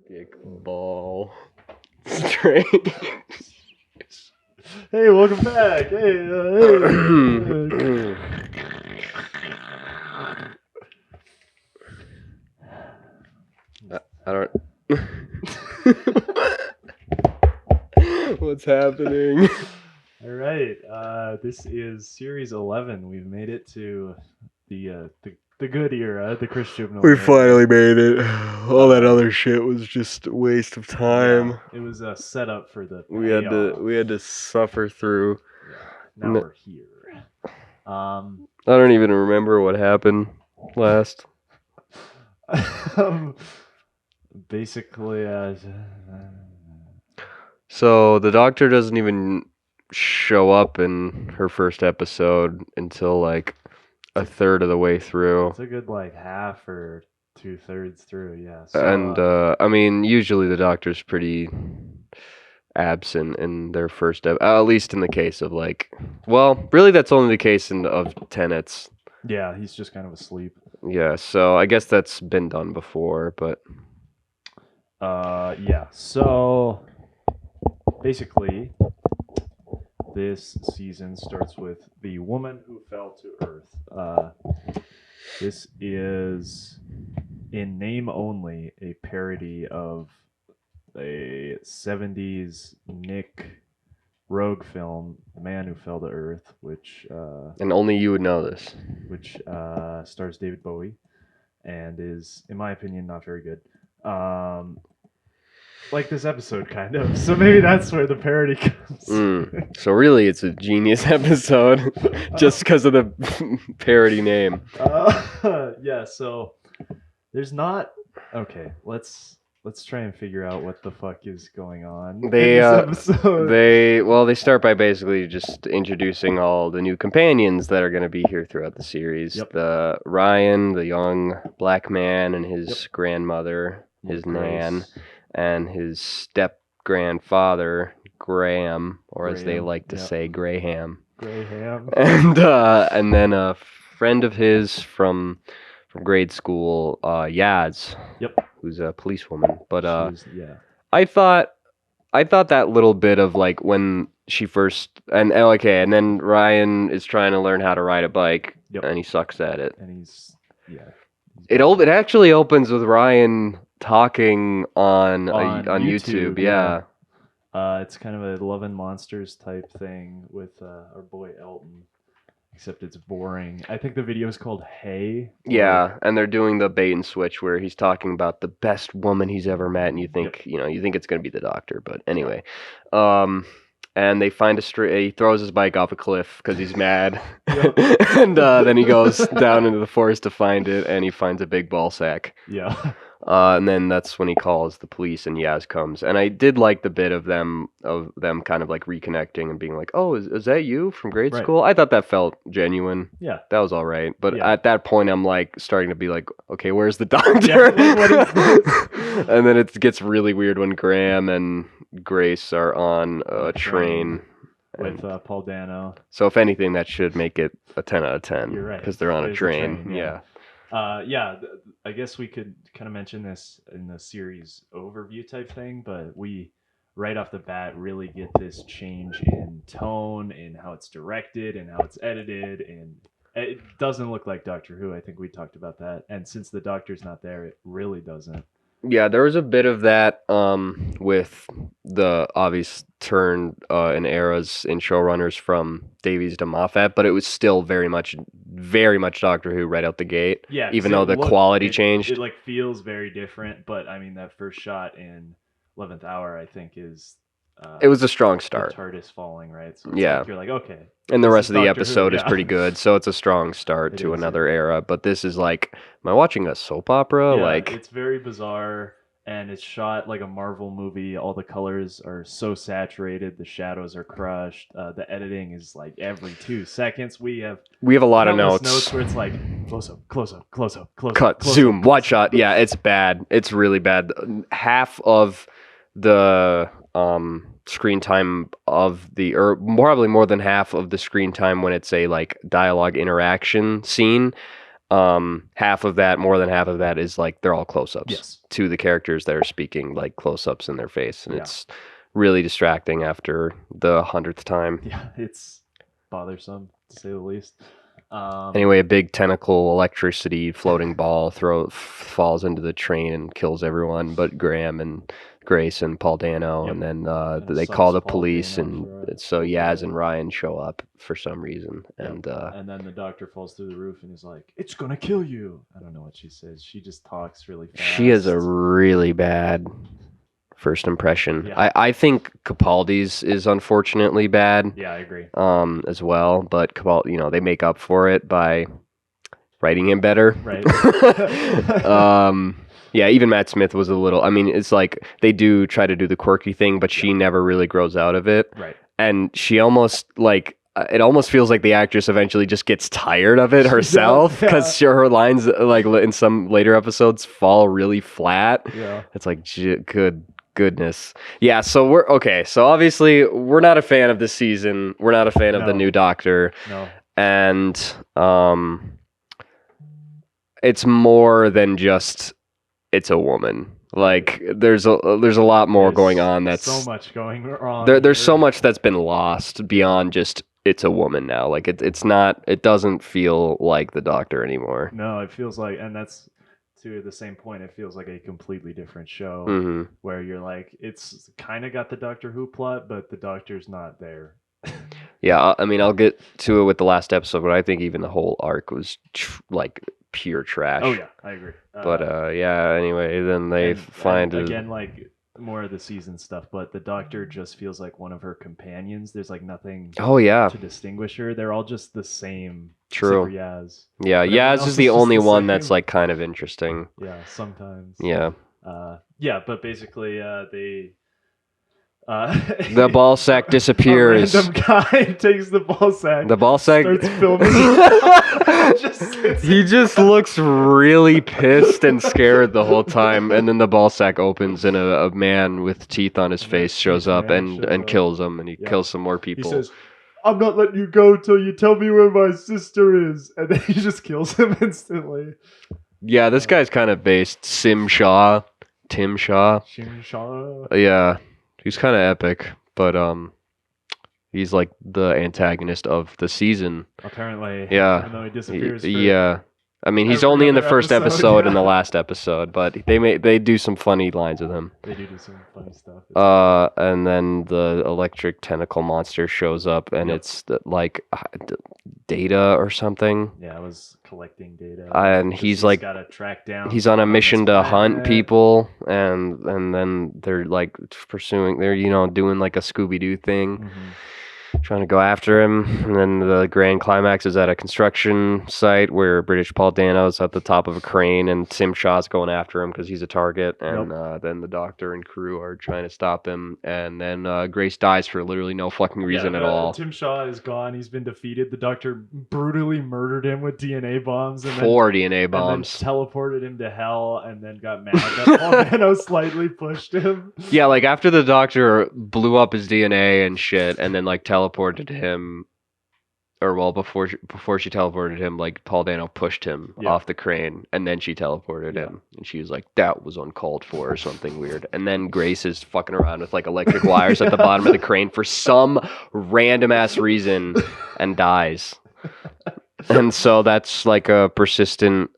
Dick ball. Strange. Hey, welcome back. Hey. I don't. What's happening? All right. This is series 11. We've made it to the good era, the Christian. We finally made it. All that other shit was just a waste of time. Yeah, it was a setup for the We payoff. had to suffer through. Yeah. Now we're here. I don't even remember what happened last. Basically, So the doctor doesn't even show up in her first episode until like a third of the way through. It's a good like half or 2/3 through, yeah. So, and I mean, usually the doctor's pretty absent in their first at least in the case of like, well, really that's only the case of Tenets. Yeah, he's just kind of asleep. Yeah, so I guess that's been done before, but yeah. So basically, this season starts with the woman who fell to Earth. This is, in name only, a parody of a 70s Nick Rogue film, The Man Who Fell to Earth, which and only you would know this. Which stars David Bowie and is, in my opinion, not very good. Like this episode, kind of. So maybe that's where the parody comes. So really, it's a genius episode, just because of the parody name. Yeah. So there's not. Okay, let's try and figure out what the fuck is going on in this episode. They start by basically just introducing all the new companions that are going to be here throughout the series. Yep. The Ryan, the young black man, and his grandmother, his Nan, and his step-grandfather, Graham, or as they like to say, Graham. And then a friend of his from grade school, Yaz. Yep. Who's a policewoman. But yeah. I thought that little bit of like when she first and then Ryan is trying to learn how to ride a bike, and he sucks at it. And he's It actually opens with Ryan talking on YouTube. Yeah. It's kind of a Love and Monsters type thing with our boy Elton, except it's boring. I think the video is called Hey. Yeah, and they're doing the bait and switch where he's talking about the best woman he's ever met, and you think it's going to be the doctor, but anyway. And they find he throws his bike off a cliff because he's mad. And then he goes down into the forest to find it, and he finds a big ball sack. Yeah. And then that's when he calls the police, and Yaz comes. And I did like the bit of them kind of like reconnecting and being like, "Oh, is that you from grade school?" I thought that felt genuine. Yeah, that was all right. But at that point, I'm like starting to be like, "Okay, where's the doctor?" Yeah, what is this? And then it gets really weird when Graham and Grace are on a train with Paul Dano. So if anything, that should make it a 10 out of 10. You're right, because they're on a train. Yeah. I guess we could kind of mention this in the series overview type thing, but we right off the bat really get this change in tone, in how it's directed and how it's edited, and it doesn't look like Doctor Who. I think we talked about that, and since the Doctor's not there, it really doesn't. Yeah, there was a bit of that with the obvious turn in eras in showrunners from Davies to Moffat, but it was still very much Doctor Who right out the gate. Yeah, even though the quality changed. It like feels very different, but I mean that first shot in 11th Hour, I think, is. It was a strong start. The TARDIS falling, right? So like you're like, okay. And the rest of the episode is pretty good, so it's a strong start to another era. But this is like, am I watching a soap opera? Yeah, like, it's very bizarre, and it's shot like a Marvel movie. All the colors are so saturated, the shadows are crushed. The editing is like every 2 seconds. We have a lot of notes where it's like close up, close up, close up, close cut, up, close zoom, up. wide shot. Yeah, it's bad. It's really bad. Half of the screen time or probably more than half of the screen time when it's a like dialogue interaction scene half of that, more than half of that, is like they're all close-ups Yes. to the characters that are speaking, like close-ups in their face, and Yeah. it's really distracting after the 100th time. Yeah, it's bothersome to say the least. Anyway, a big tentacle electricity floating ball falls into the train and kills everyone but Graham and Grace and Paul Dano, Yep. and then And they sucks call the Paul police, Dano and for it. so Yaz and Ryan show up for some reason, Yep. And then the doctor falls through the roof and is like, "It's gonna kill you." I don't know what she says. She just talks really fast. she has a really bad first impression. Yeah. I think Capaldi's is unfortunately bad. Yeah, I agree. As well, but Capaldi, they make up for it by writing him better. Right. Yeah, even Matt Smith was a little. I mean, it's like they do try to do the quirky thing, but she never really grows out of it. Right. And she almost it almost feels like the actress eventually just gets tired of it herself because her lines, like in some later episodes, fall really flat. Yeah. It's like goodness. Yeah, so we're okay. So obviously we're not a fan of this season. We're not a fan of the new Doctor. No. And it's more than just it's a woman. Like there's a lot more going on. That's so much going wrong. There's so much that's been lost beyond just it's a woman now. Like it's not. It doesn't feel like the Doctor anymore. No, it feels like, and that's to the same point. It feels like a completely different show where you're like, it's kind of got the Doctor Who plot, but the Doctor's not there. Yeah, I mean, I'll get to it with the last episode, but I think even the whole arc was like pure trash. Oh yeah, I agree. But yeah. Anyway, then they find again like more of the season stuff, but the Doctor just feels like one of her companions. There's like nothing. Oh yeah. To distinguish her, they're all just the same. True. Except for Yaz. Yeah, Yaz is the only one that's like kind of interesting. Yeah, sometimes. Yeah. Yeah, but basically, they. The ball sack disappears. A random guy takes the ball sack. The ball sack starts filming. He just looks really pissed and scared the whole time, and then the ball sack opens, and a man with teeth on his face shows up and kills him, and he kills some more people. He says, "I'm not letting you go till you tell me where my sister is," and then he just kills him instantly. Yeah, this guy's kind of based Tim Shaw. Yeah. He's kind of epic, but he's like the antagonist of the season. Apparently. Yeah. Even though he disappears. Yeah. I mean, he's only in the first episode and the last episode, but they do some funny lines with him. They do some funny stuff. And then the electric tentacle monster shows up, and it's like data or something. Yeah, I was collecting data. And he's like, got to track down. He's on a mission to hunt people, and then they're like pursuing. They're doing like a Scooby-Doo thing. Trying to go after him, and then the grand climax is at a construction site where British Paul Dano's at the top of a crane, and Tim Shaw's going after him because he's a target, and then the Doctor and crew are trying to stop him, and then Grace dies for literally no fucking reason at all. Tim Shaw is gone. He's been defeated. The Doctor brutally murdered him with DNA bombs. And DNA bombs. And then teleported him to hell, and then got mad that Paul Dano slightly pushed him. Yeah, like after the Doctor blew up his DNA and shit, and then like teleported him, or well, before she teleported him, like Paul Dano pushed him off the crane, and then she teleported him, and she was like, that was uncalled for or something weird. And then Grace is fucking around with like electric wires at the bottom of the crane for some random ass reason and dies. And so that's like a persistent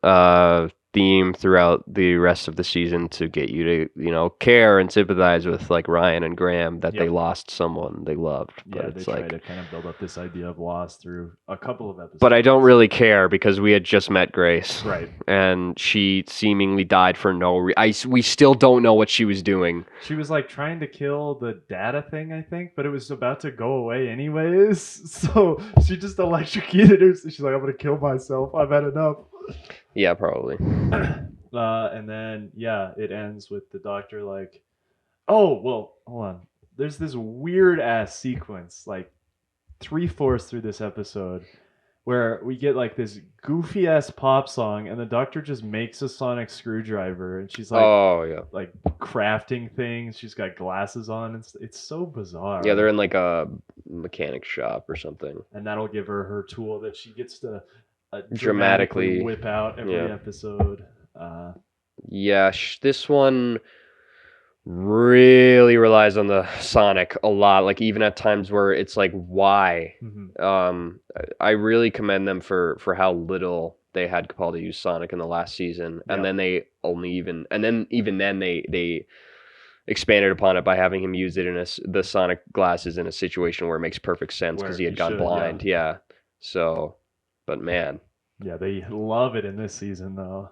theme throughout the rest of the season to get you to care and sympathize with like Ryan and Graham that they lost someone they loved. But it's they like try to kind of build up this idea of loss through a couple of episodes. But I don't really care because we had just met Grace, right? And she seemingly died for no reason. We still don't know what she was doing. She was like trying to kill the data thing, I think, but it was about to go away anyways. So she just electrocuted her. She's like, I'm gonna kill myself. I've had enough. Yeah, probably. And then, it ends with the Doctor like, oh, well, hold on. There's this weird-ass sequence, like 3/4 through this episode, where we get like this goofy-ass pop song, and the Doctor just makes a sonic screwdriver, and she's like, like crafting things. She's got glasses on, and it's so bizarre. Yeah, they're in like a mechanic shop or something. And that'll give her tool that she gets to dramatically whip out every episode. This one really relies on the Sonic a lot. Like even at times where it's like, why? I really commend them for how little they had Capaldi use Sonic in the last season, and then they even then they expanded upon it by having him use it in the Sonic glasses in a situation where it makes perfect sense because he had gone blind. Yeah. So, but man. Yeah, they love it in this season though.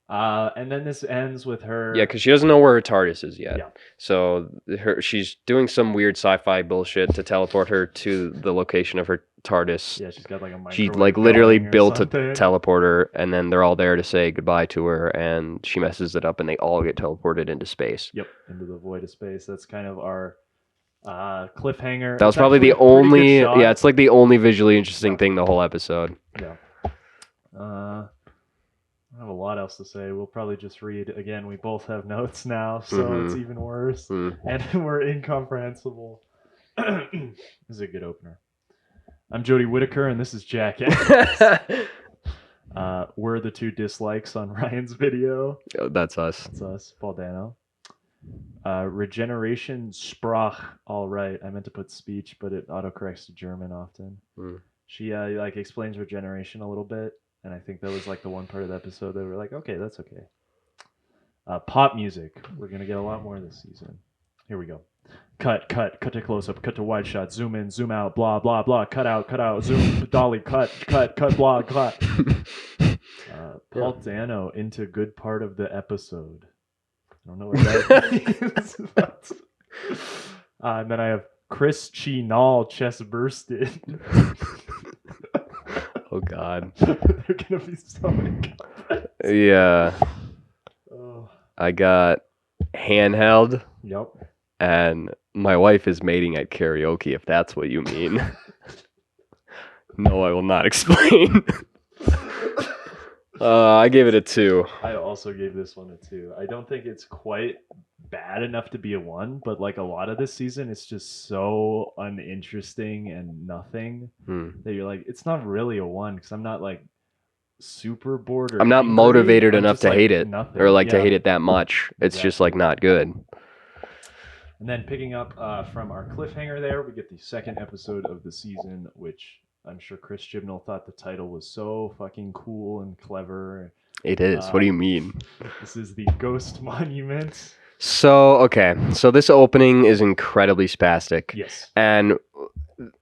And then this ends with her. Yeah, because she doesn't know where her TARDIS is yet. Yeah. So she's doing some weird sci-fi bullshit to teleport her to the location of her TARDIS. Yeah, she's got like a microwave. She like literally built a teleporter, and then they're all there to say goodbye to her, and she messes it up, and they all get teleported into space. Yep, into the void of space. That's kind of our cliffhanger. That was probably the only. Yeah, it's like the only visually interesting thing the whole episode. Yeah. I don't have a lot else to say. We'll probably just read again. We both have notes now, so it's even worse, and we're incomprehensible. This is a good opener. I'm Jody Whittaker, and this is Jackass. We're the two dislikes on Ryan's video. Oh, that's us. That's us. Paul Dano. Regeneration Sprach. All right. I meant to put speech, but it autocorrects to German often. She like explains regeneration a little bit. And I think that was like the one part of the episode that we're like, okay, that's okay. Pop music. We're going to get a lot more this season. Here we go. Cut to close up, cut to wide shot, zoom in, zoom out, blah, blah, blah, cut out, zoom, dolly, cut, blah, cut. Paul Dano into good part of the episode. I don't know what that means. And then I have Chris Chinal chest bursted. Oh God. They're gonna be so many comments. Yeah. I got handheld. Yep. And my wife is mating at karaoke, if that's what you mean. No, I will not explain. I gave it a 2. I also gave this one a 2. I don't think it's quite bad enough to be a 1, but like a lot of this season, it's just so uninteresting and nothing that you're like, it's not really a 1 because I'm not like super bored. I'm not motivated enough to hate it or like to hate it that much. It's just like not good. And then picking up from our cliffhanger there, we get the second episode of the season, which I'm sure Chris Chibnall thought the title was so fucking cool and clever. It is. What do you mean? This is the Ghost Monument. So this opening is incredibly spastic. Yes. And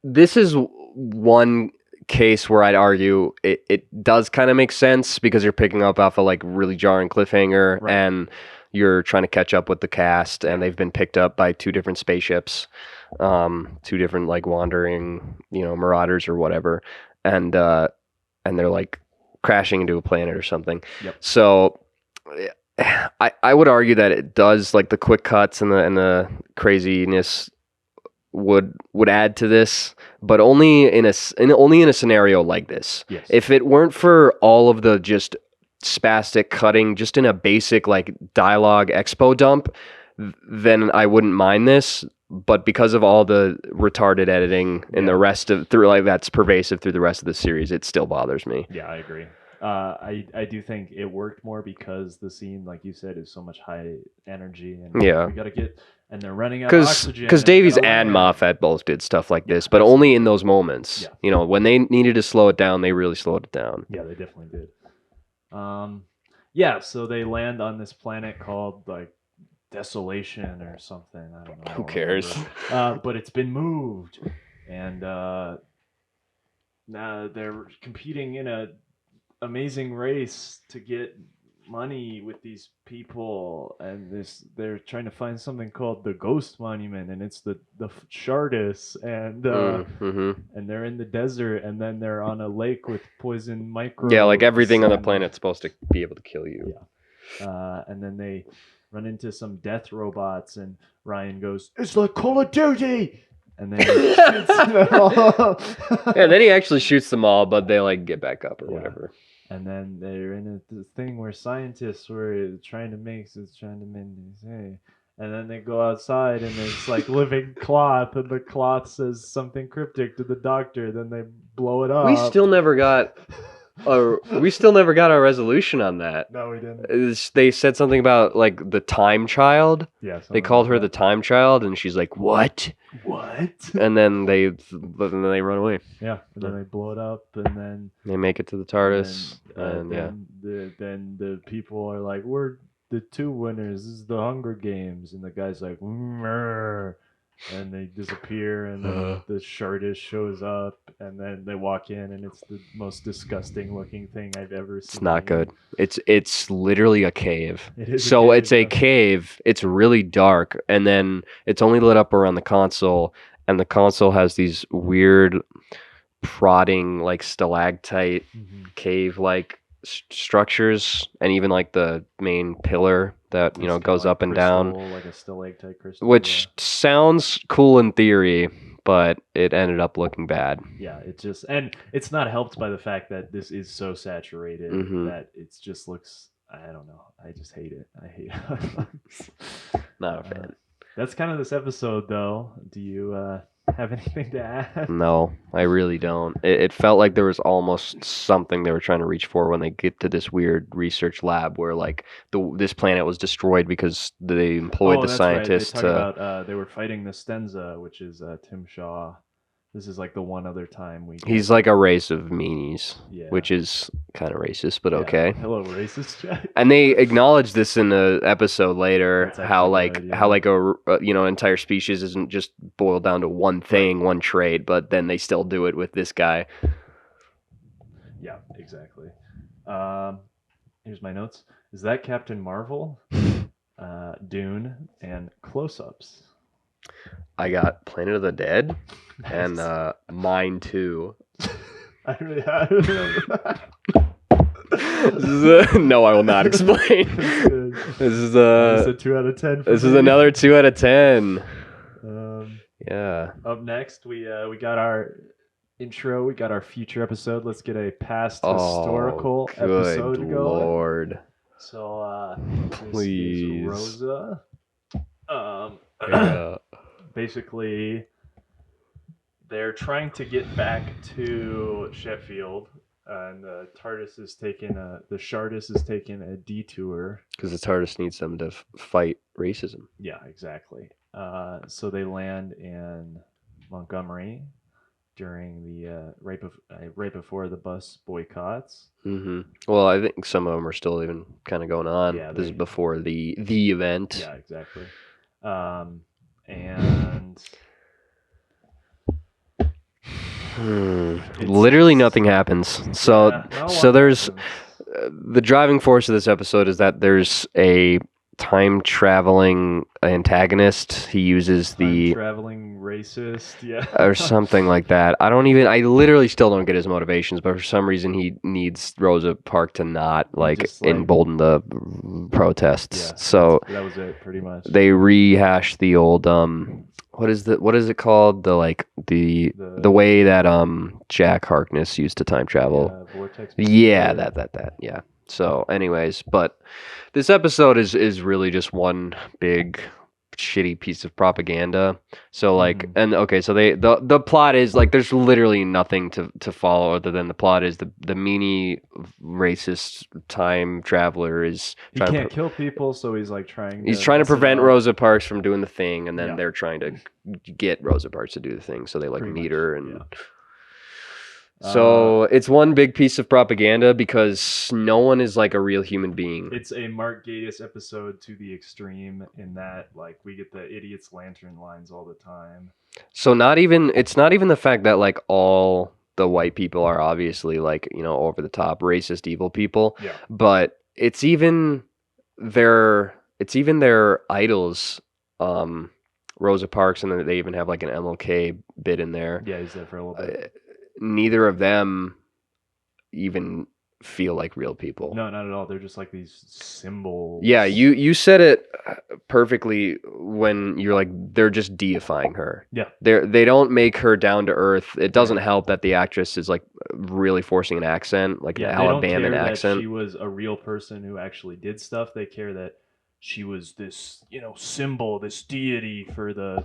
this is one case where I'd argue it does kind of make sense because you're picking up off a like really jarring cliffhanger and you're trying to catch up with the cast, and they've been picked up by 2 different spaceships, 2 different like wandering, marauders or whatever, and they're like crashing into a planet or something. Yep. So I would argue that it does, like the quick cuts and the craziness would add to this, but only in a scenario like this. Yes. If it weren't for all of the just spastic cutting just in a basic like dialogue expo dump, then I wouldn't mind this, but because of all the retarded editing and the rest of that's pervasive through the rest of the series, it still bothers me. Yeah, I agree. I do think it worked more because the scene, like you said, is so much high energy, and we gotta get, and they're running out of oxygen. Because Davies and Moffat both did stuff like this, but only in those moments. Yeah. When they needed to slow it down, they really slowed it down. Yeah, they definitely did. So they land on this planet called like Desolation or something. I don't know. Who cares? But it's been moved, and now they're competing in a amazing race to get money with these people, and they're trying to find something called the Ghost Monument, and it's the Shardis, and and they're in the desert, and then they're on a lake with poison microbes. Yeah, like everything on the planet's supposed to be able to kill you. Yeah. And then they run into some death robots, and Ryan goes, "It's like Call of Duty!" And then he shoots them all. Yeah, then he actually shoots them all, but they like get back up or whatever. And then they're in a thing where scientists were trying to make this, and then they go outside and it's like living cloth, and the cloth says something cryptic to the doctor. Then they blow it up. We still never got We still never got our resolution on that. No, we didn't. They said something about like the time child. Yeah, They called her the time child, and she's like, "What? What?" And then they run away. Yeah, and then they blow it up, and then they make it to the TARDIS, then the people are like, "We're the two winners. This is the Hunger Games," and the guy's like, "Mrr," and they disappear, and then the Shardist shows up, and then they walk in, and it's the most disgusting looking thing I've ever seen. It's not good. It's literally a cave. It is. So it's a cave. It's really dark, and then it's only lit up around the console, and the console has these weird prodding like stalactite cave like structures, and even like the main pillar that goes up and down, like a stalactite crystal, which sounds cool in theory, but it ended up looking bad. Yeah, and it's not helped by the fact that this is so saturated that it just looks, I don't know, I just hate it. I hate it. Not a fan. That's kind of this episode, though. Do you have anything to add? No, I really don't. It felt like there was almost something they were trying to reach for when they get to this weird research lab where like this planet was destroyed because they employed the scientists. Right. They talk about they were fighting the Stenza, which is Tim Shaw. This is like the one other time He's like a race of meanies, which is kind of racist, but okay. Hello, racist Jack. And they acknowledge this in the episode later, how an entire species isn't just boiled down to one thing, one trait, but then they still do it with this guy. Yeah, exactly. Here's my notes. Is that Captain Marvel, Dune, and Close-Ups? I got Planet of the Dead and Mine 2. I really remember that. No, I will not explain. This is a 2 out of 10. This is another 2 out of 10. Yeah. Up next, we got our intro. We got our future episode. Let's get a past historical episode going. Lord. So, please, this is Rosa. Basically, they're trying to get back to Sheffield, and the Shardist is taking a detour because the TARDIS needs them to fight racism. Yeah, exactly. So they land in Montgomery during the right before the bus boycotts. Mm-hmm. Well, I think some of them are still even kind of going on. Yeah, this is before the event. Yeah, exactly. And literally nothing happens. So there's the driving force of this episode is that there's a time traveling antagonist. He uses the traveling racist, or something like that. I literally still don't get his motivations, but for some reason he needs Rosa Parks to not embolden the protests. So that was it, pretty much. They rehash the old what is it called? The way that Jack Harkness used to time travel. Vortex. Yeah, that. Yeah. So, anyways, but this episode is really just one big shitty piece of propaganda. So so the plot is like there's literally nothing to follow other than the plot is the meanie racist time traveler is he can't kill people, so he's trying to prevent Rosa Parks from doing the thing, and then they're trying to get Rosa Parks to do the thing, so they meet her and so it's one big piece of propaganda because no one is like a real human being. It's a Mark Gatiss episode to the extreme in that we get the idiot's lantern lines all the time. So it's not even the fact that all the white people are obviously over the top racist evil people. Yeah. But it's even their idols, Rosa Parks, and then they even have an MLK bit in there. Yeah, he's there for a little bit. Neither of them even feel like real people. No, not at all. They're just these symbols. Yeah, you said it perfectly when you're they're just deifying her. Yeah. They don't make her down to earth. It doesn't help that the actress is really forcing an accent, an Alabama accent. They don't care that she was a real person who actually did stuff. They care that she was this, symbol, this deity for the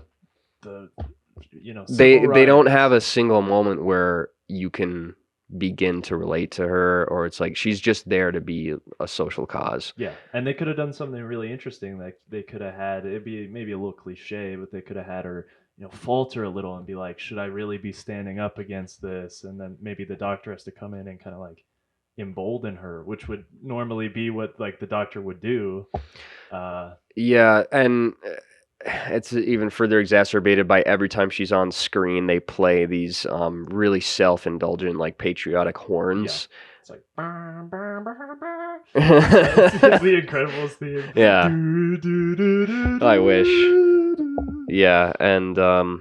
they don't have a single moment where you can begin to relate to her, or it's like she's just there to be a social cause. Yeah, and they could have done something really interesting. Like they could have had, it'd be maybe a little cliche, but they could have had her, falter a little and be like, should I really be standing up against this? And then maybe the doctor has to come in and kind of like embolden her, which would normally be what like the doctor would do. Yeah, and it's even further exacerbated by every time she's on screen, they play these really self-indulgent, like patriotic horns. Yeah. It's like it's the Incredibles theme. Yeah. I wish. Yeah, and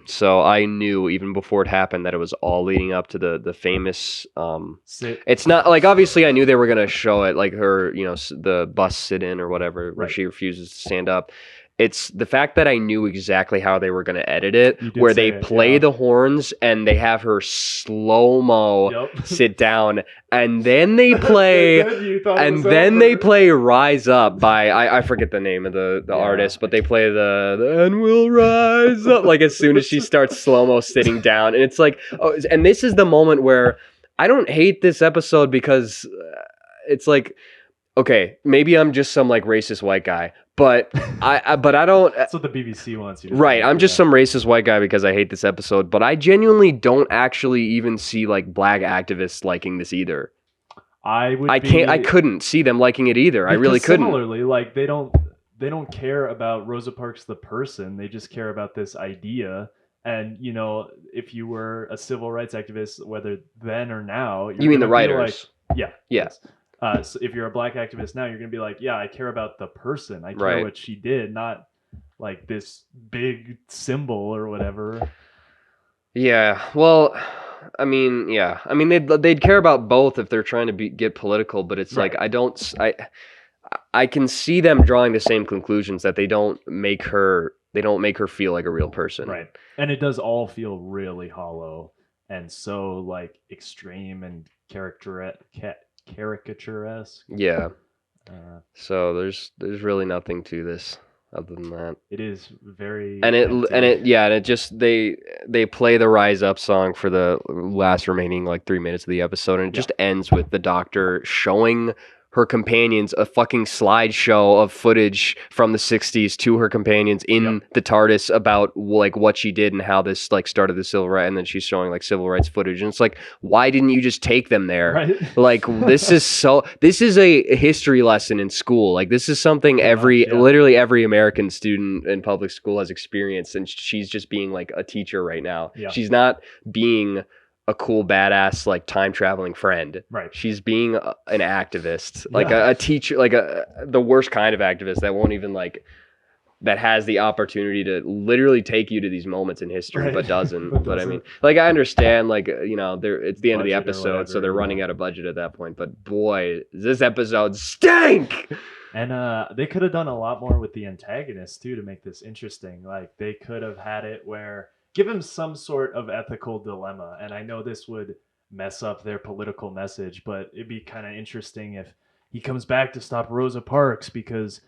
so I knew even before it happened that it was all leading up to the famous. It's not like, obviously I knew they were gonna show it, like her, the bus sit-in or whatever, where she refuses to stand up. It's the fact that I knew exactly how they were going to edit it, where they play the horns and they have her slow-mo sit down, and then they play they play Rise Up by I forget the name of the artist, but they play the and we'll rise up like as soon as she starts slow-mo sitting down, and it's like, oh, and this is the moment where I don't hate this episode because it's like, okay, maybe I'm just some like racist white guy, but I don't. That's what the BBC wants you to. Right, I'm just some racist white guy because I hate this episode, but I genuinely don't actually even see like black activists liking this either. I couldn't see them liking it either. I really couldn't. Similarly, like they don't care about Rosa Parks the person. They just care about this idea. And if you were a civil rights activist, whether then or now, you mean the writers? Like, yeah. Yes. So if you're a black activist now, you're going to be like, yeah, I care about the person. I care what she did, not like this big symbol or whatever. Yeah. Well, I mean, yeah. I mean, they'd care about both if they're trying to get political, but it's like I can see them drawing the same conclusions, that they don't make her feel like a real person. Right. And it does all feel really hollow and so like extreme and caricaturesque. Yeah. So there's really nothing to this other than that. It is very and it just they play the Rise Up song for the last remaining like 3 minutes of the episode, and it just ends with the doctor showing her companions a fucking slideshow of footage from the 60s to her companions in the TARDIS about like what she did and how this like started the civil rights, and then she's showing like civil rights footage, and it's like, why didn't you just take them there? Right? Like this is a history lesson in school. Like this is something literally every American student in public school has experienced, and she's just being like a teacher right now. Yeah. She's not being a cool badass like time traveling friend. Right. She's being an activist, like a teacher, like the worst kind of activist that won't even like, that has the opportunity to literally take you to these moments in history, but doesn't. But I mean, like I understand, like it's the end of the episode, so they're running out of budget at that point. But boy, this episode stink. And they could have done a lot more with the antagonist too to make this interesting. Like they could have had it where, give him some sort of ethical dilemma. And I know this would mess up their political message, but it'd be kind of interesting if he comes back to stop Rosa Parks because,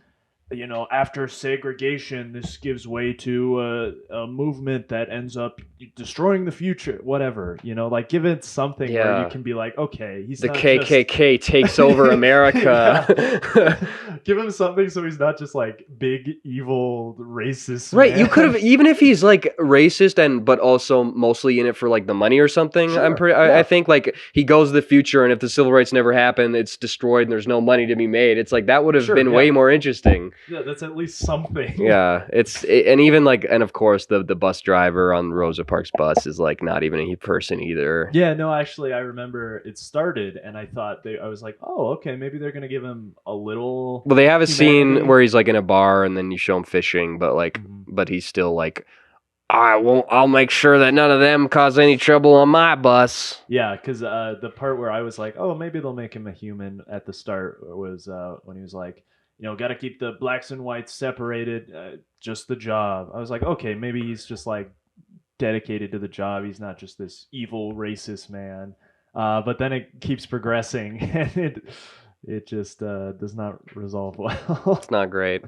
after segregation, this gives way to a movement that ends up destroying the future, whatever, like give it something where you can be like, okay, he's the KKK takes over America. Give him something so he's not just like big evil racist. Right. Man. You could have, even if he's like racist but also mostly in it for like the money or something. Sure. I think like he goes to the future, and if the civil rights never happen, it's destroyed and there's no money to be made. It's like that would have been way more interesting. Yeah, that's at least something. Yeah, and even like, and of course the bus driver on Rosa Parks' bus is like not even a person either. Yeah, no, actually I remember it started and I thought I was like, oh, okay, maybe they're gonna give him a little. Well, they have a scene where he's like in a bar and then you show him fishing, but like, but he's still like, I'll make sure that none of them cause any trouble on my bus. Yeah, because the part where I was like, oh, maybe they'll make him a human at the start was when he was like, got to keep the blacks and whites separated, just the job. I was like, okay, maybe he's just like dedicated to the job. He's not just this evil racist man. But then it keeps progressing, and it just does not resolve well. It's not great.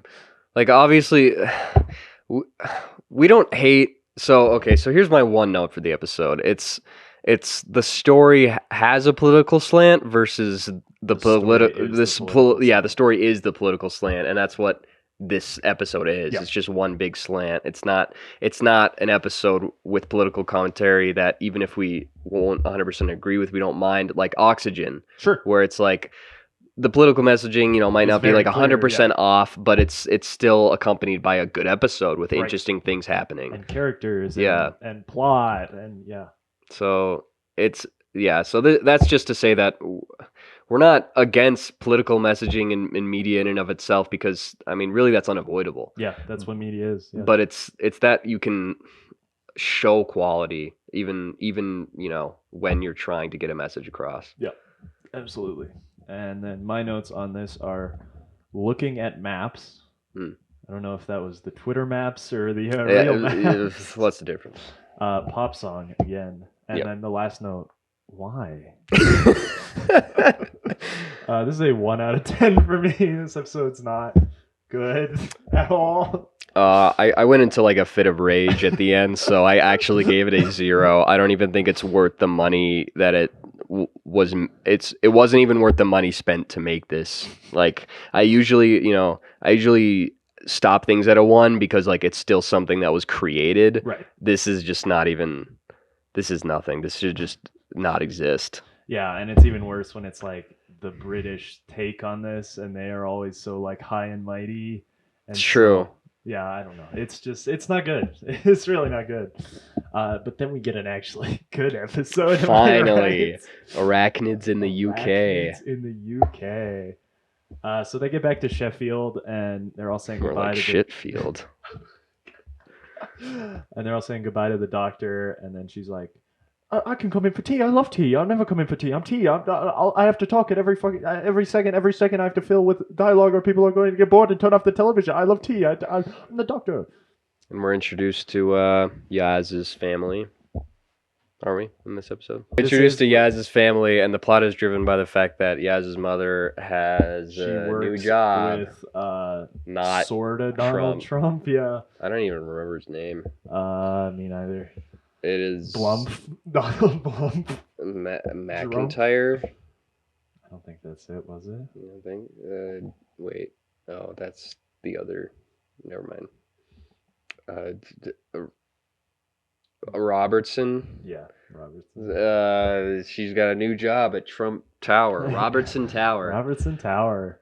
Like, obviously, we don't hate. So here's my one note for the episode. It's it's the story has a political slant versus the story is the political slant, and that's what this episode is. It's just one big slant. It's not an episode with political commentary that even if we won't 100% agree with, we don't mind, like Oxygen. Sure. Where it's like the political messaging, might not be like 100% off, but it's still accompanied by a good episode with interesting things happening. And characters and plot and So that's just to say that we're not against political messaging in media in and of itself, because really that's unavoidable. Yeah, that's what media is. Yeah. But it's that you can show quality even when you're trying to get a message across. Yeah, absolutely. And then my notes on this are looking at maps. I don't know if that was the Twitter maps or the real maps. What's the difference? Pop song again. And then the last note, why? This is a 1 out of 10 for me. This episode's not good at all. I went into like a fit of rage at the end, so I actually gave it a 0. I don't even think it's worth the money that it was. It wasn't even worth the money spent to make this. Like I usually stop things at a 1 because like it's still something that was created. Right. This is just not even. This is nothing. This should just not exist. Yeah, and it's even worse when it's like the British take on this, and they are always so like high and mighty. And true. So, yeah, I don't know. It's not good. It's really not good. But then we get an actually good episode. Finally, right? Arachnids in the UK. Arachnids in the UK. So they get back to Sheffield, and they're all saying goodbye to Shitfield. And they're all saying goodbye to the doctor, and then she's like, I can come in for tea. I love tea. I'll never come in for tea. I'm tea. I have to talk at every second. Every second I have to fill with dialogue, or people are going to get bored and turn off the television. I love tea. I'm the doctor. And we're introduced to Yaz's family, aren't we, in this episode? Introduced to Yaz's family, and the plot is driven by the fact that Yaz's mother has a new job. With not sorta Donald Trump. Yeah. I don't even remember his name. Me neither. It is Blump. Donald Blump. McIntyre. I don't think that's it, was it? I think. Wait. Oh, that's the other. Never mind. Robertson. Yeah, Robertson. She's got a new job at Trump Tower. Robertson Tower. Robertson Tower.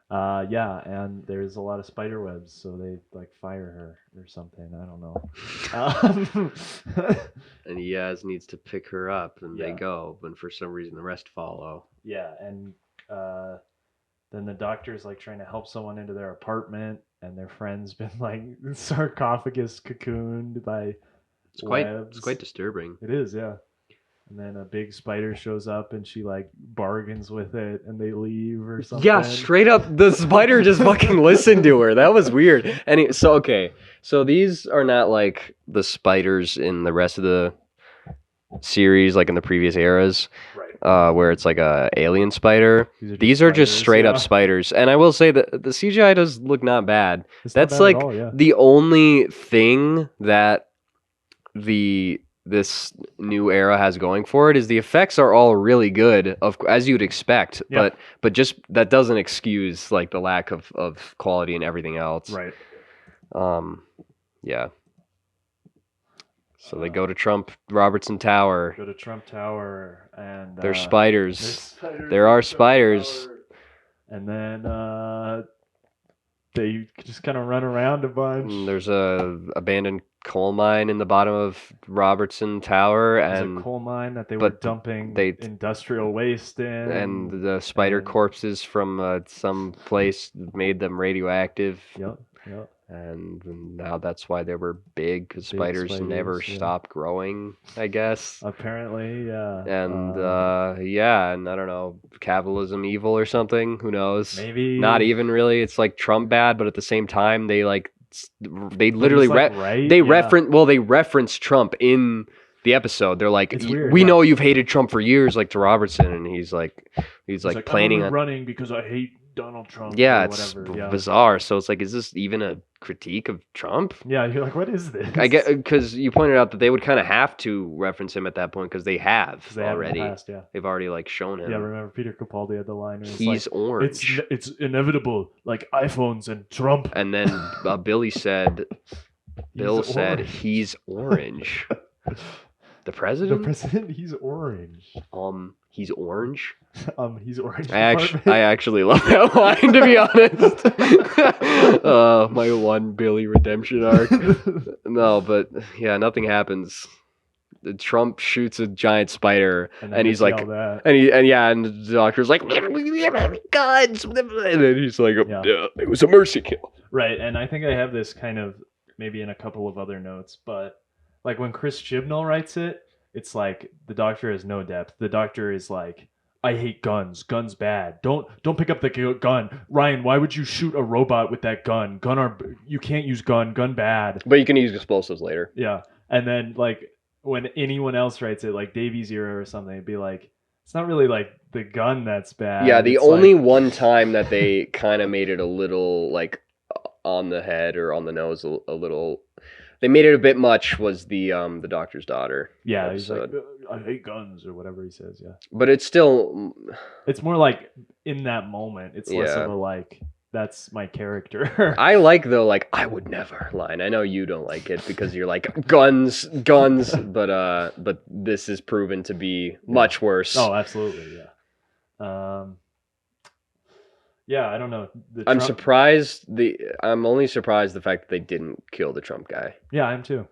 Yeah, and there's a lot of spider webs, so they like fire her or something. I don't know. And Yaz needs to pick her up, and they go, but for some reason the rest follow. Yeah, and then the doctor's like trying to help someone into their apartment, and their friend's been like sarcophagus cocooned by webs. It's quite disturbing. It is, yeah. And then a big spider shows up, and she like bargains with it, and they leave or something. Yeah, straight up, the spider just fucking listened to her. That was weird. So these are not like the spiders in the rest of the series, like in the previous eras, right? Where it's like a alien spider. These are just straight up spiders. And I will say that the CGI does look not bad. That's like the only thing that this new era has going for it is the effects are all really good, as you'd expect, but just that doesn't excuse like the lack of quality and everything else. Right. Yeah. So they go to Robertson Tower. Go to Trump Tower, and there's spiders. There are spiders. And then they just kind of run around a bunch. And there's a abandoned coal mine in the bottom of Robertson Tower, and a coal mine that they were dumping industrial waste in, and the spider corpses from some place made them radioactive. Yep. And now that's why they were big, because spiders never stop growing, I guess. Apparently, yeah. And and I don't know, capitalism evil or something. Who knows? Maybe not even really. It's like Trump bad, but at the same time, they literally reference Trump in the episode. They're like, we know you've hated Trump for years, like to Robertson, and he's like planning on running because I hate Donald Trump. Yeah, or it's whatever. bizarre. So it's like, is this even a critique of Trump? Yeah, you're like, what is this? I get because you pointed out that they would kind of have to reference him at that point because they have already. Have in the past, They've already like shown him. Yeah, remember Peter Capaldi had the line where he's like, orange. It's inevitable, like iPhones and Trump. And then Bill said he's orange. The president? The president, he's orange. He's orange? He's orange. I actually love that line, to be honest. My one Billy redemption arc. No, but yeah, nothing happens. Trump shoots a giant spider, and he's like, and the doctor's like, guns, and then he's like, it was a mercy kill. Right, and I think I have this kind of maybe in a couple of other notes, but like when Chris Chibnall writes it, it's like the doctor has no depth. The doctor is like, I hate guns. Guns bad. Don't pick up the gun. Ryan, why would you shoot a robot with that gun? You can't use gun. Gun bad. But you can use explosives later. Yeah, and then like when anyone else writes it, like Davey Zero or something, it'd be like, it's not really like the gun that's bad. Yeah, the only one time that they kind of made it a little like on the head or on the nose a little. They made it a bit much was the doctor's daughter. Yeah, episode. He's like, I hate guns or whatever he says. Yeah, but it's still. It's more like in that moment. It's less of a like. That's my character. I like though, like I would never line. I know you don't like it because you're like guns, but this is proven to be much worse. Oh, absolutely, yeah. Yeah, I don't know. I'm surprised. I'm only surprised the fact that they didn't kill the Trump guy. Yeah, I am too.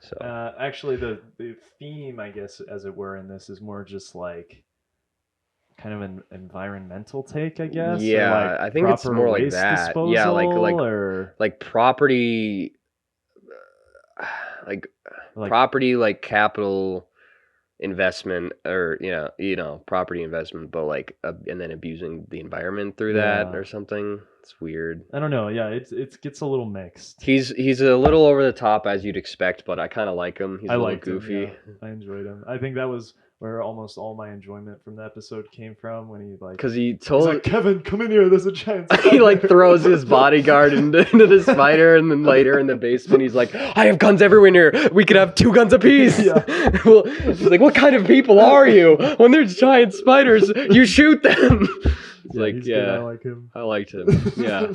So actually, the theme, I guess, as it were, in this is more just like kind of an environmental take, I guess. Yeah, like I think it's more like that. Yeah, like property, like property, like capital investment, or property investment, but like and then abusing the environment through that or something. It's weird. I don't know. Yeah, it gets a little mixed. He's a little over the top as you'd expect, but I kind of like him. He's a little goofy. Him, yeah. I enjoyed him. I think that was where almost all my enjoyment from the episode came from, when he like, because he's like, Kevin, come in here, there's a giant spider. He like throws his bodyguard into the spider, and then later in the basement he's like, I have guns everywhere in here, we could have 2 guns apiece. Yeah. Well, he's like, what kind of people are you? When there's giant spiders, you shoot them. Like, good. I like him. I liked him. Yeah.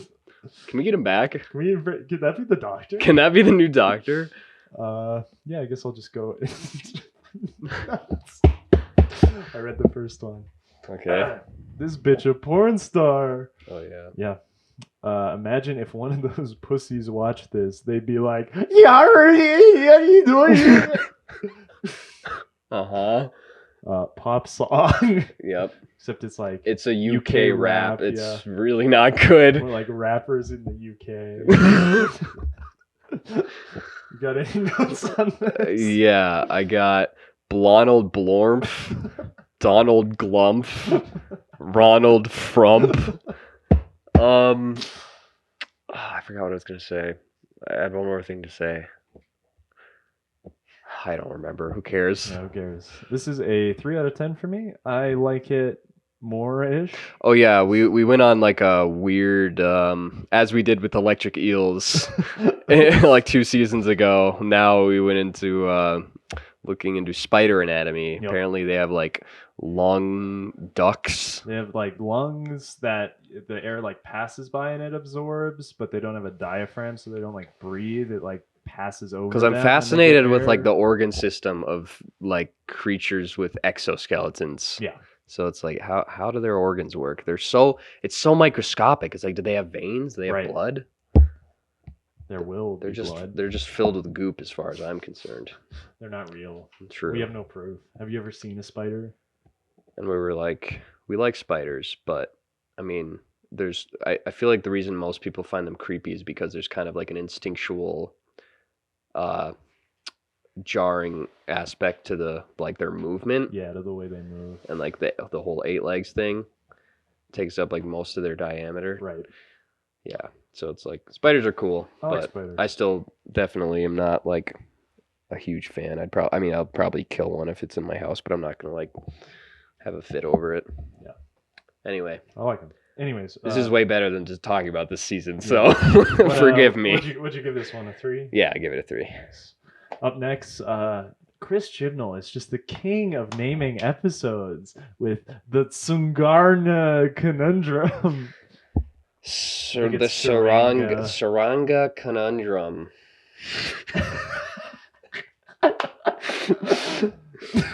Can we get him back? Can that be the doctor? Can that be the new doctor? Yeah, I guess I'll just go. I read the first one. Okay. This bitch a porn star. Oh yeah. Yeah. Imagine if one of those pussies watched this, they'd be like, "Yeah, how you doing?" Pop song. Yep. Except it's like it's a UK rap. It's really not good. We're like rappers in the UK. You got any notes on this? Yeah, I got Blonald Blormp, Donald Glumph, Ronald Frump. I forgot what I was gonna say. I had one more thing to say. I don't remember. Who cares? Yeah, who cares? This is a 3 out of 10 for me. I like it more-ish. Oh yeah, we went on like a weird, as we did with Electric Eels, like 2 seasons ago. Now we went into looking into spider anatomy. Yep. Apparently they have like lung ducts. They have like lungs that the air like passes by and it absorbs, but they don't have a diaphragm, so they don't like breathe. It like passes over. Because I'm fascinated with like the organ system of like creatures with exoskeletons. Yeah. So it's like, how do their organs work? It's so microscopic. It's like, do they have veins? Do they have blood? They're just filled with goop as far as I'm concerned. They're not real. True. We have no proof. Have you ever seen a spider? And we were like, we like spiders, but I mean, I feel like the reason most people find them creepy is because there's kind of like an instinctual jarring aspect to their movement. Yeah, to the way they move. And like the whole 8 legs thing takes up like most of their diameter. Right. Yeah. So it's like spiders are cool, but spiders. I still definitely am not like a huge fan. I'll probably kill one if it's in my house, but I'm not gonna like have a fit over it. Yeah. Anyway. I like them. Anyways, This is way better than just talking about this season, so forgive me. Would you give this one a 3? Yeah, I give it a 3. Nice. Up next, Chris Chibnall is just the king of naming episodes with the Tsuranga Conundrum. The Tsuranga Conundrum.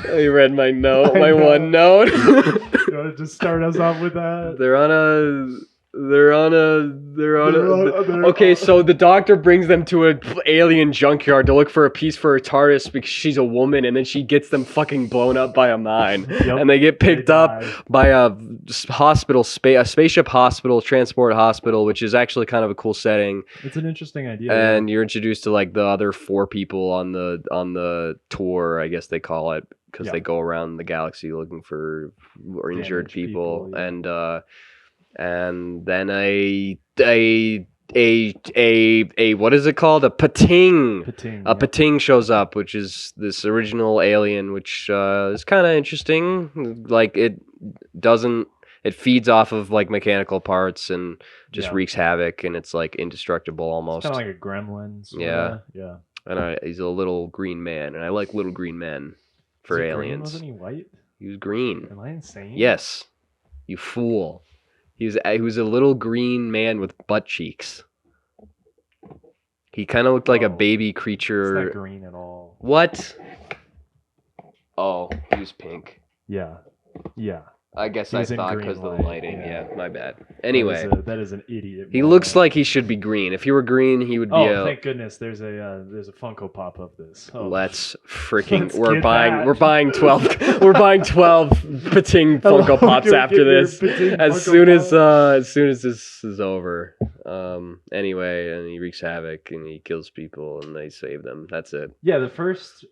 You read my note, my one note. You want to just start us off with that? Okay, so the doctor brings them to an alien junkyard to look for a piece for her TARDIS because she's a woman, and then she gets them fucking blown up by a mine. Yep, and they get picked up by a hospital, a spaceship hospital, transport hospital, which is actually kind of a cool setting. It's an interesting idea. And you're introduced to like the other 4 people on the tour, I guess they call it, because they go around the galaxy looking for injured people. And then a what is it called? A Pating. Pating shows up, which is this original alien, which is kind of interesting. Like it feeds off of like mechanical parts and just wreaks havoc, and it's like indestructible almost. It's kind of like a gremlin. Yeah. And he's a little green man, and I like little green men for aliens. Wasn't he white? He was green. Am I insane? Yes, you fool. He was a little green man with butt cheeks. He kind of looked like a baby creature. It's not green at all. What? Oh, he was pink. Yeah. I guess I thought because of the lighting. Yeah, my bad. Anyway, that is an idiot. He looks like he should be green. If he were green, he would be. Oh, thank goodness! There's a Funko Pop of this. Oh. Let's freaking. We're buying 12. We're buying 12 Pating Funko Pops after this. As soon as this is over. Anyway, and he wreaks havoc and he kills people and they save them. That's it. Yeah, the first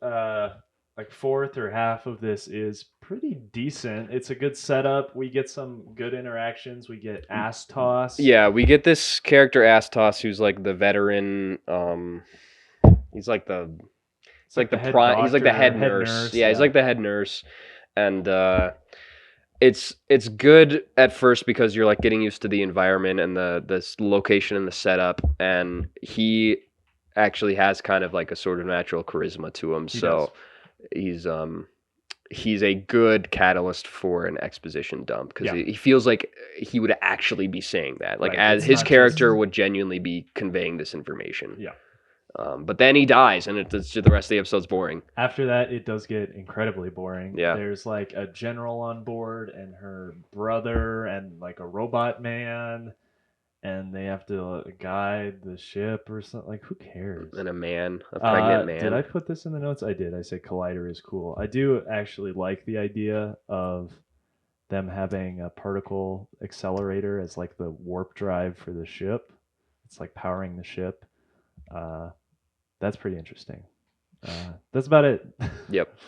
like fourth or half of this is pretty decent. It's a good setup. We get some good interactions. We get Ass Toss. Yeah, we get this character Ass Toss who's like the veteran. He's like the head nurse. Yeah, he's like the head nurse, and it's good at first because you're like getting used to the environment and the location and the setup, and he actually has kind of like a sort of natural charisma to him. He's a good catalyst for an exposition dump because he feels like he would actually be saying that, like as his character would genuinely be conveying this information. Yeah. But then he dies, and the rest of the episode's boring. After that, it does get incredibly boring. Yeah. There's like a general on board and her brother and like a robot man, and they have to guide the ship or something. Like, who cares? And a pregnant man. Did I put this in the notes? I did. I say Collider is cool. I do actually like the idea of them having a particle accelerator as like the warp drive for the ship. It's like powering the ship. That's pretty interesting. That's about it. Yep.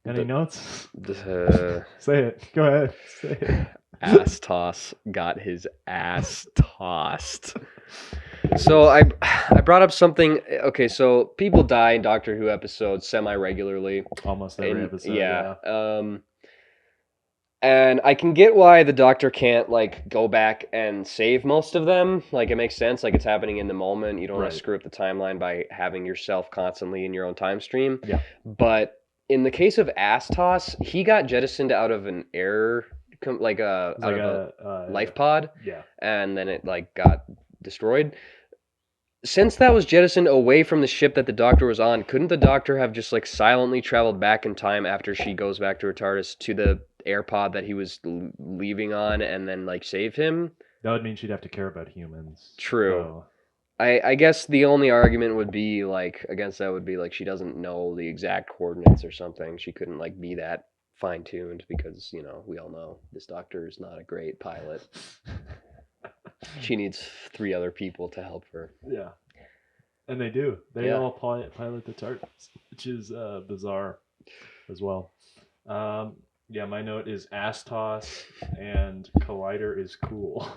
Any notes? Say it. Go ahead. Say it. Ass Toss got his ass tossed. So I brought up something. Okay, so people die in Doctor Who episodes semi-regularly. Almost every episode. Yeah. And I can get why the Doctor can't like go back and save most of them. Like it makes sense. Like it's happening in the moment. You don't want to screw up the timeline by having yourself constantly in your own time stream. Yeah. But in the case of Ass Toss, he got jettisoned out of an air. Like a life pod, and then it like got destroyed. Since that was jettisoned away from the ship that the Doctor was on, couldn't the Doctor have just like silently traveled back in time after she goes back to her TARDIS to the air pod that he was leaving on, and then like save him? That would mean she'd have to care about humans. True. So. I guess the only argument would be like against that would be like she doesn't know the exact coordinates or something. She couldn't like be that fine-tuned because, you know, we all know this Doctor is not a great pilot. She needs 3 other people to help her. Yeah. And they do. They all pilot the TARDIS, which is bizarre as well. My note is Ass Toss and Collider is cool.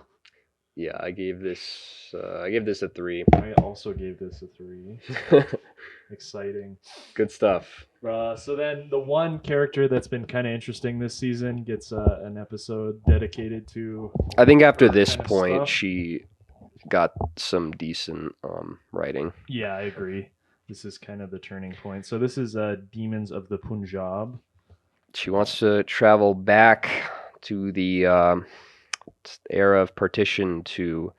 I gave this a 3. I also gave this a 3. Exciting. Good stuff. So then the one character that's been kind of interesting this season gets an episode dedicated to. I think after this kind of point, stuff. she got some decent writing. Yeah, I agree. This is kind of the turning point. So this is Demons of the Punjab. She wants to travel back to the era of partition to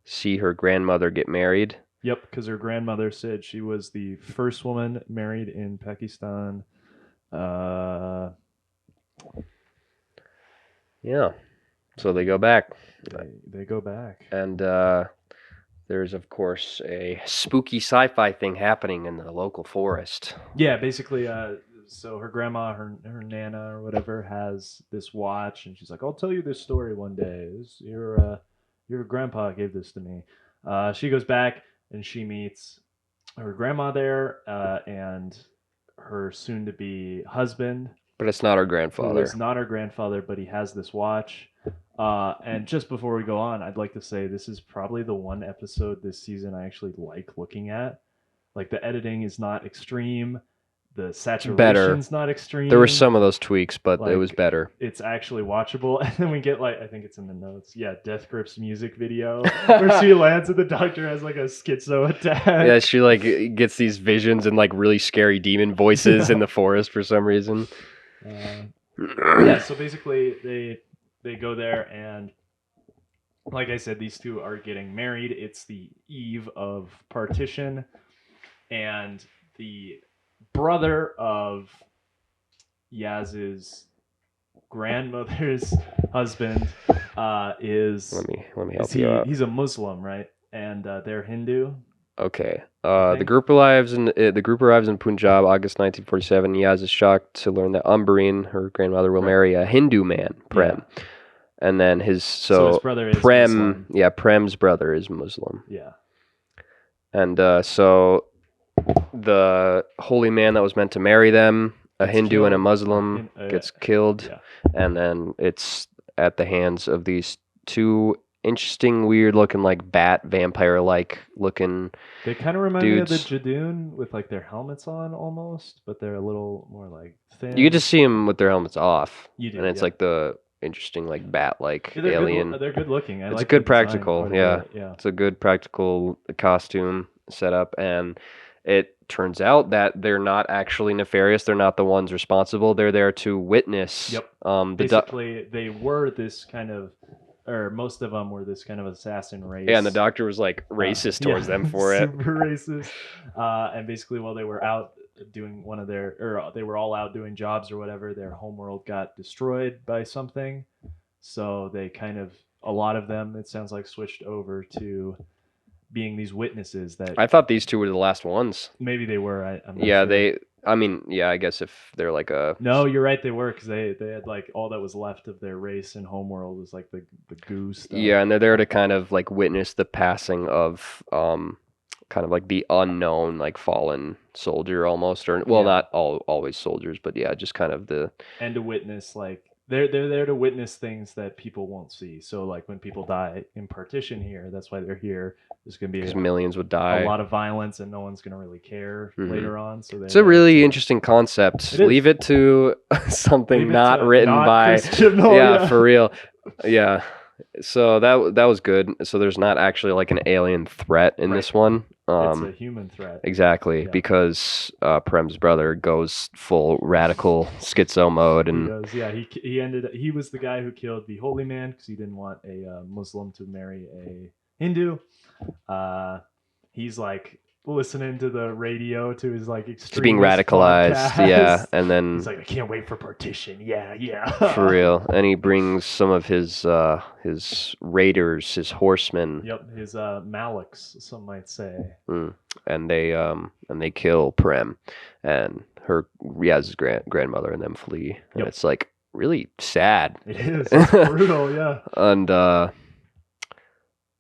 see her grandmother get married. Yep, because her grandmother said she was the first woman married in Pakistan. Yeah. So they go back. They go back. And there's, of course, a spooky sci-fi thing happening in the local forest. Yeah, basically, so her grandma, her nana or whatever, has this watch, and she's like, "I'll tell you this story one day. Your grandpa gave this to me." She goes back and she meets her grandma there and her soon-to-be husband. But it's not her grandfather. It's not her grandfather, but he has this watch. And just before we go on, I'd like to say this is probably the one episode this season I actually like looking at. Like, the editing is not extreme. The saturation's not extreme. There were some of those tweaks, but it was better. It's actually watchable. And then we get, like, I think it's in the notes. Yeah, Death Grip's music video where she lands and the doctor has, like, a schizo attack. Yeah, she, like, gets these visions and, like, really scary demon voices in the forest for some reason. Yeah, so basically they go there, and like I said, these two are getting married. It's the eve of partition, and the brother of Yaz's grandmother's husband is. Let me help you out. He's a Muslim, right? And they're Hindu. Okay. The group arrives in Punjab, August 1947. Yaz is shocked to learn that Umbreen, her grandmother, will marry a Hindu man, Prem. Yeah. And then his brother is Muslim. Yeah, Prem's brother is Muslim. Yeah. And so the holy man that was meant to marry them, a Hindu and a Muslim, gets killed. Yeah. And then it's at the hands of these two interesting, weird looking, like bat vampire like looking. They kind of remind me of the Jadoon with like their helmets on almost, but they're a little more like thin. You get to see them with their helmets off. You do, and it's like the interesting like bat like alien. They're good looking. It's a good practical. Yeah, it's a good practical costume setup, and it turns out that they're not actually nefarious. They're not the ones responsible. They're there to witness. Yep. Basically, they were this kind of. Or most of them were this kind of assassin race. Yeah, and the doctor was like racist towards them for it. Super racist. And basically, while they were out doing they were all out doing jobs or whatever, their homeworld got destroyed by something. So they kind of, a lot of them, it sounds like, switched over to being these witnesses that. I thought these two were the last ones. Maybe they were. I'm not sure. I guess if they're like a... No, you're right, they were, because they had like all that was left of their race and homeworld was like the goo stuff. Yeah, and they're there to kind of like witness the passing of kind of like the unknown, like fallen soldier almost, or not always soldiers, but yeah, just kind of the... And to witness like... They're there to witness things that people won't see. So like when people die in partition here, that's why they're here. There's going to be millions would die. A lot of violence, and no one's going to really care later on. So it's a really interesting concept. Leave it to something not written by... Yeah, for real. Yeah. So that was good. So there's not actually like an alien threat in this one. It's a human threat. Exactly, because Prem's brother goes full radical schizo mode, and he was the guy who killed the holy man because he didn't want a Muslim to marry a Hindu. He's like listening to the radio to his like extreme. Being radicalized, podcast. Yeah, and then he's like, I can't wait for partition. Yeah. For real, and he brings some of his raiders, his horsemen. Yep, his Malaks, some might say. And they kill Prem and her Yaz's grandmother, and then flee. And it's like really sad. It is. It's brutal, yeah. And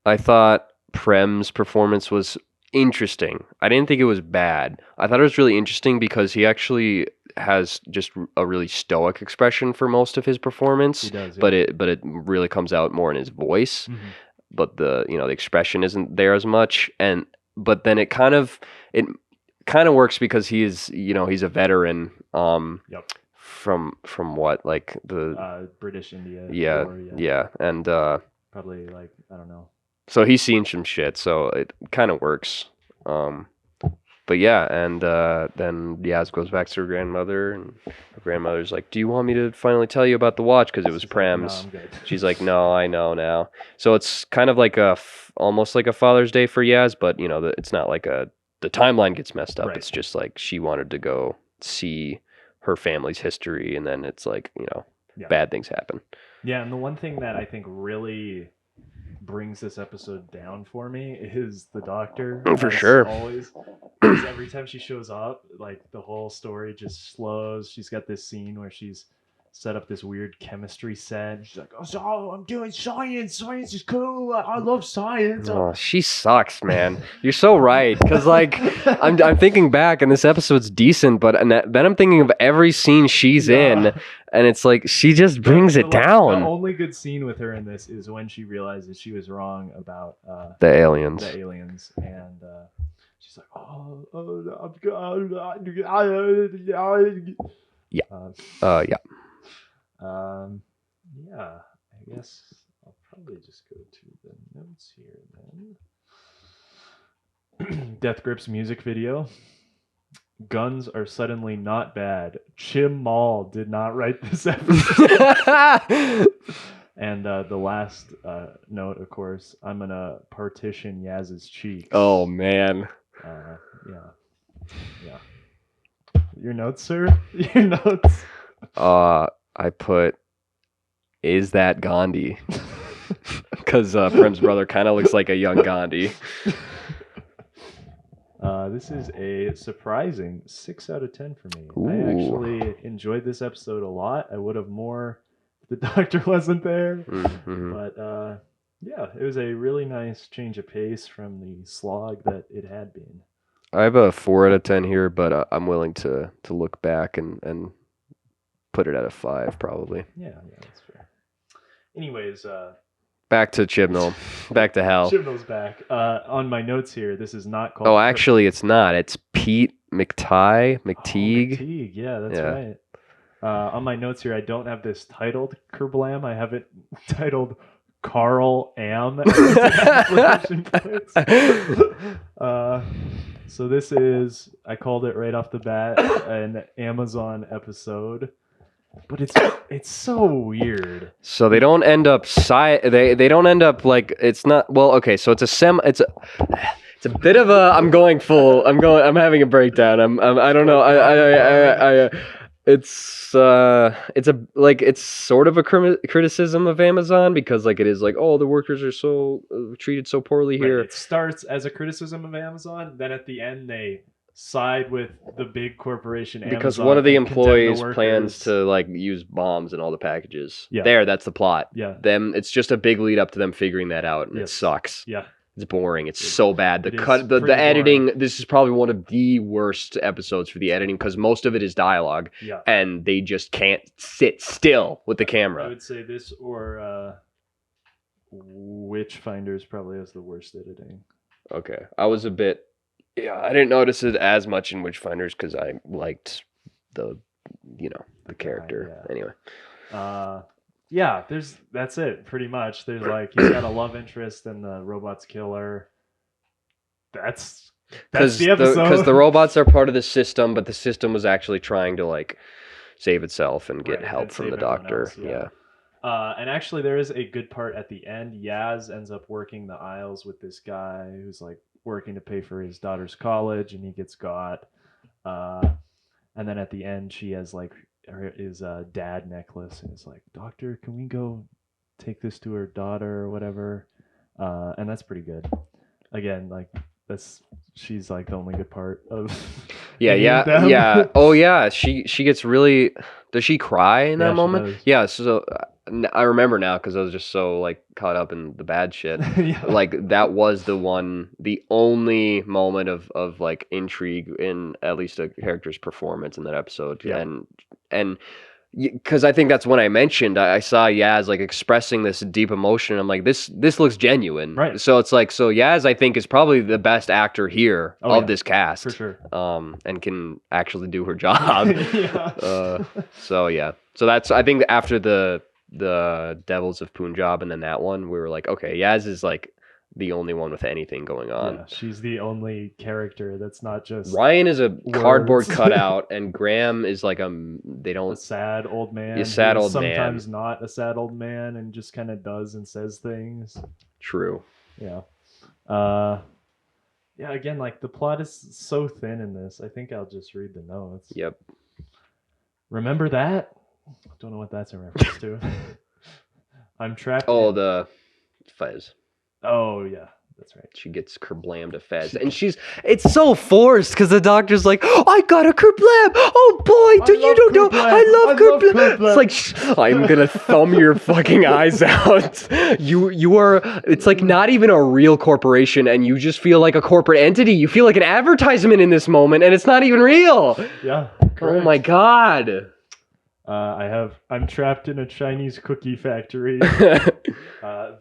I thought Prem's performance was interesting. I didn't think it was bad. I thought it was really interesting because he actually has just a really stoic expression for most of his performance. He does, yeah. But it really comes out more in his voice. but the the expression isn't there as much. But then it kind of works because he's a veteran. Yep. From what, like the British India. yeah, War, yeah, and probably like, I don't know. so he's seen some shit, so it kind of works. But yeah, and then Yaz goes back to her grandmother, and her grandmother's like, "Do you want me to finally tell you about the watch? Because it was Prem's." Like, no, I'm good. She's like, "No, I know now." So it's kind of like almost like a Father's Day for Yaz, but it's not like the timeline gets messed up. Right. It's just like she wanted to go see her family's history, and then it's like bad things happen. Yeah, and the one thing that I think really brings this episode down for me is the doctor. For sure. Always. Because every time she shows up, like the whole story just slows. She's got this scene where she's set up this weird chemistry set. She's like, "Oh, so I'm doing science. Science is cool. I love science." Oh, she sucks, man. You're so right. Because like I'm thinking back, and this episode's decent, but then I'm thinking of every scene she's in, and it's like she just brings it down. The only good scene with her in this is when she realizes she was wrong about the aliens. And she's like, "Oh, I'm good." Yeah. Yeah. Yeah, I guess I'll probably just go to the notes here then. Death Grip's music video. Guns are suddenly not bad. Chim Mall did not write this episode. And the last note, of course, I'm gonna partition Yaz's cheeks. Oh man. Yeah. Your notes, sir? Your notes? I put, is that Gandhi? Because Prem's brother kind of looks like a young Gandhi. This is a surprising 6 out of 10 for me. Ooh. I actually enjoyed this episode a lot. I would have more if the doctor wasn't there. Mm-hmm. But yeah, it was a really nice change of pace from the slog that it had been. I have a 4 out of 10 here, but I'm willing to look back and put it at a 5 probably. Yeah, that's fair. Anyways, back to Chibnall. Back to hell. Chibnall's back. On my notes here, this is not called... Oh, actually, it's not. It's Pete McTeague. McTeague, yeah, that's right. On my notes here, I don't have this titled Kerblam. I have it titled Carl Am. So this is, I called it right off the bat, an Amazon episode. But it's so weird. So they don't end up they don't end up like, it's not, well, okay, so it's a bit of a, I'm having a breakdown. I don't know. It's sort of a criticism of Amazon, because like it is like, oh, the workers are so treated so poorly here. Right. It starts as a criticism of Amazon, then at the end they side with the big corporation Amazon, because one of the employees plans to like use bombs in all the packages. Yeah. That's the plot. Yeah. It's just a big lead up to them figuring that out, and it sucks. Yeah. It's boring. It's so bad. The editing, this is probably one of the worst episodes for the editing, because most of it is dialogue. Yeah. And they just can't sit still with the camera. I would say this or Witchfinders probably has the worst editing. Okay. I was a bit... Yeah, I didn't notice it as much in Witchfinders because I liked the character. Anyway. Yeah, that's it pretty much. There's like, he's got a love interest and the robots kill her. That's the episode. Because the robots are part of the system, but the system was actually trying to like save itself and get help from the doctor. Else, and actually there is a good part at the end. Yaz ends up working the aisles with this guy who's like working to pay for his daughter's college, and he gets got. And then at the end, she has like his dad necklace, and it's like, "Doctor, can we go take this to her daughter or whatever?" And that's pretty good. Again, like she's like the only good part of. Yeah. Oh yeah, she gets really. Does she cry in that moment? Yeah. So I remember now because I was just so like caught up in the bad shit. Like that was the only moment of like intrigue in at least a character's performance in that episode. And because I think that's when I mentioned I saw Yaz like expressing this deep emotion. I'm like, this looks genuine. Right. So it's like, so Yaz I think is probably the best actor here of this cast. For sure. And can actually do her job. Yeah. So yeah. So that's, I think after the Devils of Punjab and then that one, we were like, okay, Yaz is like the only one with anything going on. Yeah, she's the only character that's not just Ryan is a cardboard words. cutout, and Graham is like a sad old man. A sad old sometimes man. not a sad old man and just kind of does and says things. True. Yeah. Yeah, again, like the plot is so thin in this. I think I'll just read the notes. Yep. Remember that? Don't know what that's in reference to. I'm trapped. Oh, the Fez. Oh, yeah. That's right. She gets Kerblam to Fez. And it's so forced because the doctor's like, oh, I got a Kerblam. Oh, boy, you don't know. I love Kerblam. It's like, I'm going to thumb your fucking eyes out. You are, it's like not even a real corporation and you just feel like a corporate entity. You feel like an advertisement in this moment and it's not even real. Yeah. Correct. Oh, my God. I'm trapped in a Chinese cookie factory.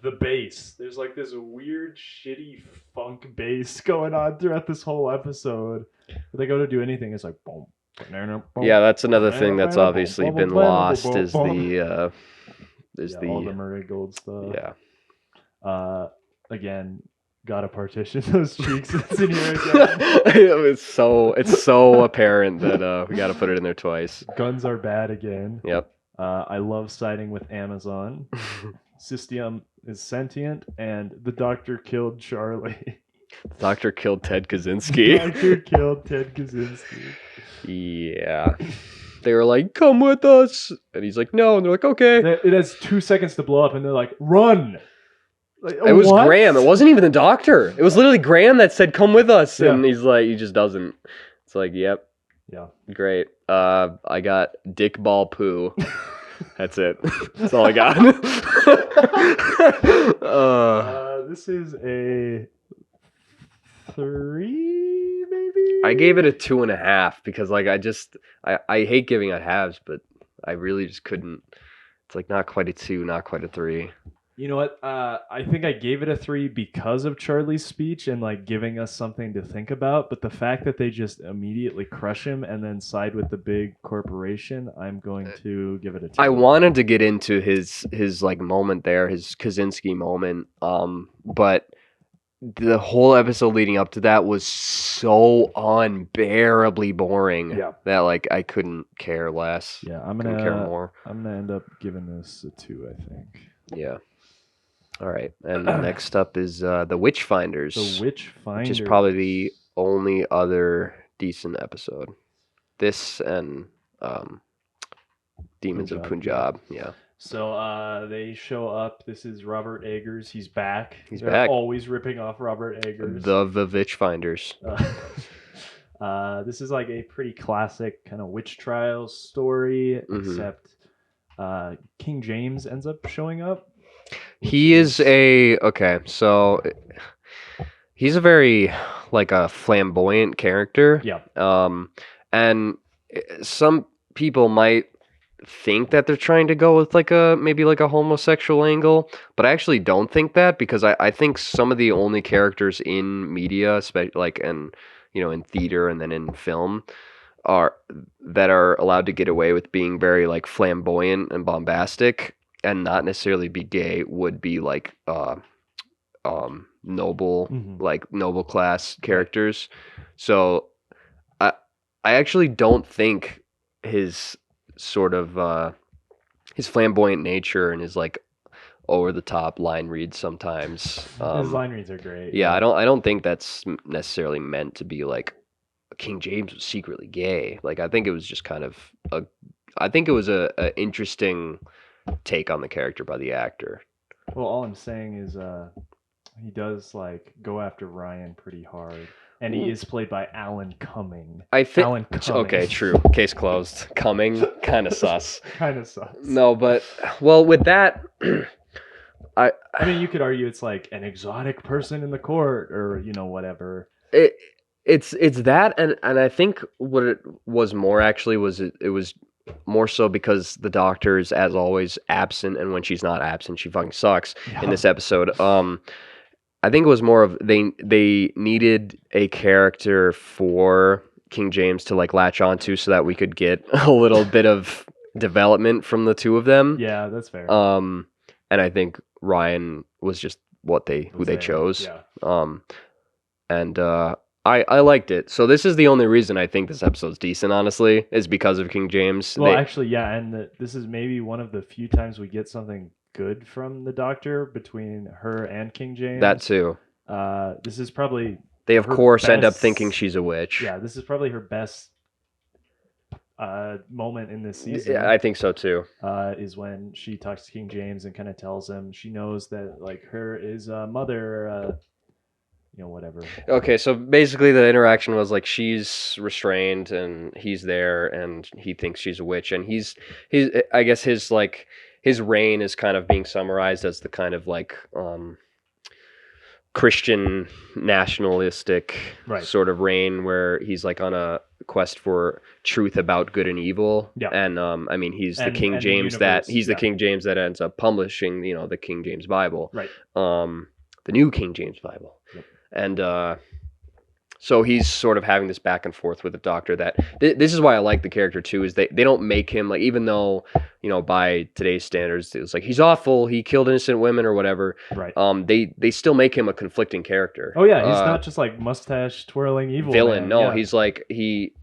The bass. There's like this weird, shitty funk bass going on throughout this whole episode. If they go to do anything, it's like boom. Yeah, that's another thing that's obviously been lost is the all the Murray Gold stuff. Yeah. Again, gotta partition those cheeks. It's in here again. it's so apparent that we gotta put it in there twice. Guns are bad again. Yep. I love siding with Amazon. Cystium is sentient, and the doctor killed Charlie. The doctor killed Ted Kaczynski. Doctor killed Ted Kaczynski. Yeah. They were like, come with us. And he's like, no. And they're like, okay. It has 2 seconds to blow up, and they're like, run. Like, it was what? Graham. It wasn't even the doctor. It was literally Graham that said, come with us. Yeah. And he's like, he just doesn't. It's like, yep. Yeah. Great. I got dick ball poo. That's it. That's all I got. This is a 3, maybe? I gave it a 2.5 because like I hate giving out halves, but I really just couldn't. It's like not quite a 2, not quite a 3. You know what? I think I gave it a 3 because of Charlie's speech and like giving us something to think about. But the fact that they just immediately crush him and then side with the big corporation, I'm going to give it a 2. I wanted to get into his like moment there, his Kaczynski moment. But the whole episode leading up to that was so unbearably boring that like I couldn't care less. Yeah, couldn't care more. I'm gonna end up giving this a 2, I think. Yeah. All right, and next up is the Witchfinders. The Witchfinders, which is probably the only other decent episode. This and Demons of Punjab. Yeah. So they show up. This is Robert Eggers. He's back. They're back. Always ripping off Robert Eggers. The Witchfinders. This is like a pretty classic kind of witch trials story, except King James ends up showing up. He is so he's a very like a flamboyant character. Yeah. And some people might think that they're trying to go with like maybe a homosexual angle, but I actually don't think that because I think some of the only characters in media, especially like in theater and then in film, are allowed to get away with being very like flamboyant and bombastic and not necessarily be gay would be like noble like noble class characters. So I actually don't think his sort of his flamboyant nature and his like over the top line reads sometimes. His line reads are great. Yeah, I don't think that's necessarily meant to be like King James was secretly gay. Like I think it was just kind of a interesting take on the character by the actor. Well, all I'm saying is he does like go after Ryan pretty hard. And he is played by Alan Cumming. Alan Cumming. Okay, true. Case closed. Cumming, kind of sus. Kind of sus. No, but well, with that, I mean, you could argue it's like an exotic person in the court, or whatever. It's that, and I think what it was more actually was it was more so because the Doctor is, as always, absent, and when she's not absent, she fucking sucks in this episode. I think it was more of they needed a character for King James to like latch onto so that we could get a little bit of development from the two of them. Yeah, that's fair. And I think Ryan was just who they chose. Yeah. And I liked it. So this is the only reason I think this episode's decent, honestly, is because of King James. Well, actually, yeah, and this is maybe one of the few times we get something good from the Doctor between her and King James. That too. This is probably they of course end up thinking she's a witch. Yeah, this is probably her best moment in this season. Yeah, I think so too. Is when she talks to King James and kind of tells him she knows that like her is mother. Whatever. Okay, so basically the interaction was like she's restrained and he's there and he thinks she's a witch, and he's I guess his reign is kind of being summarized as the kind of like Christian nationalistic sort of reign where he's like on a quest for truth about good and evil. Yeah. And I mean he's the King James the King James that ends up publishing, the King James Bible. Right. The new King James Bible. Yep. And so he's sort of having this back and forth with the Doctor that this is why I like the character too, is they don't make him like, even though, by today's standards, it's like he's awful, he killed innocent women or whatever. Right. They still make him a conflicting character. Oh yeah, he's not just like mustache twirling evil villain. Man. No, yeah. He's like he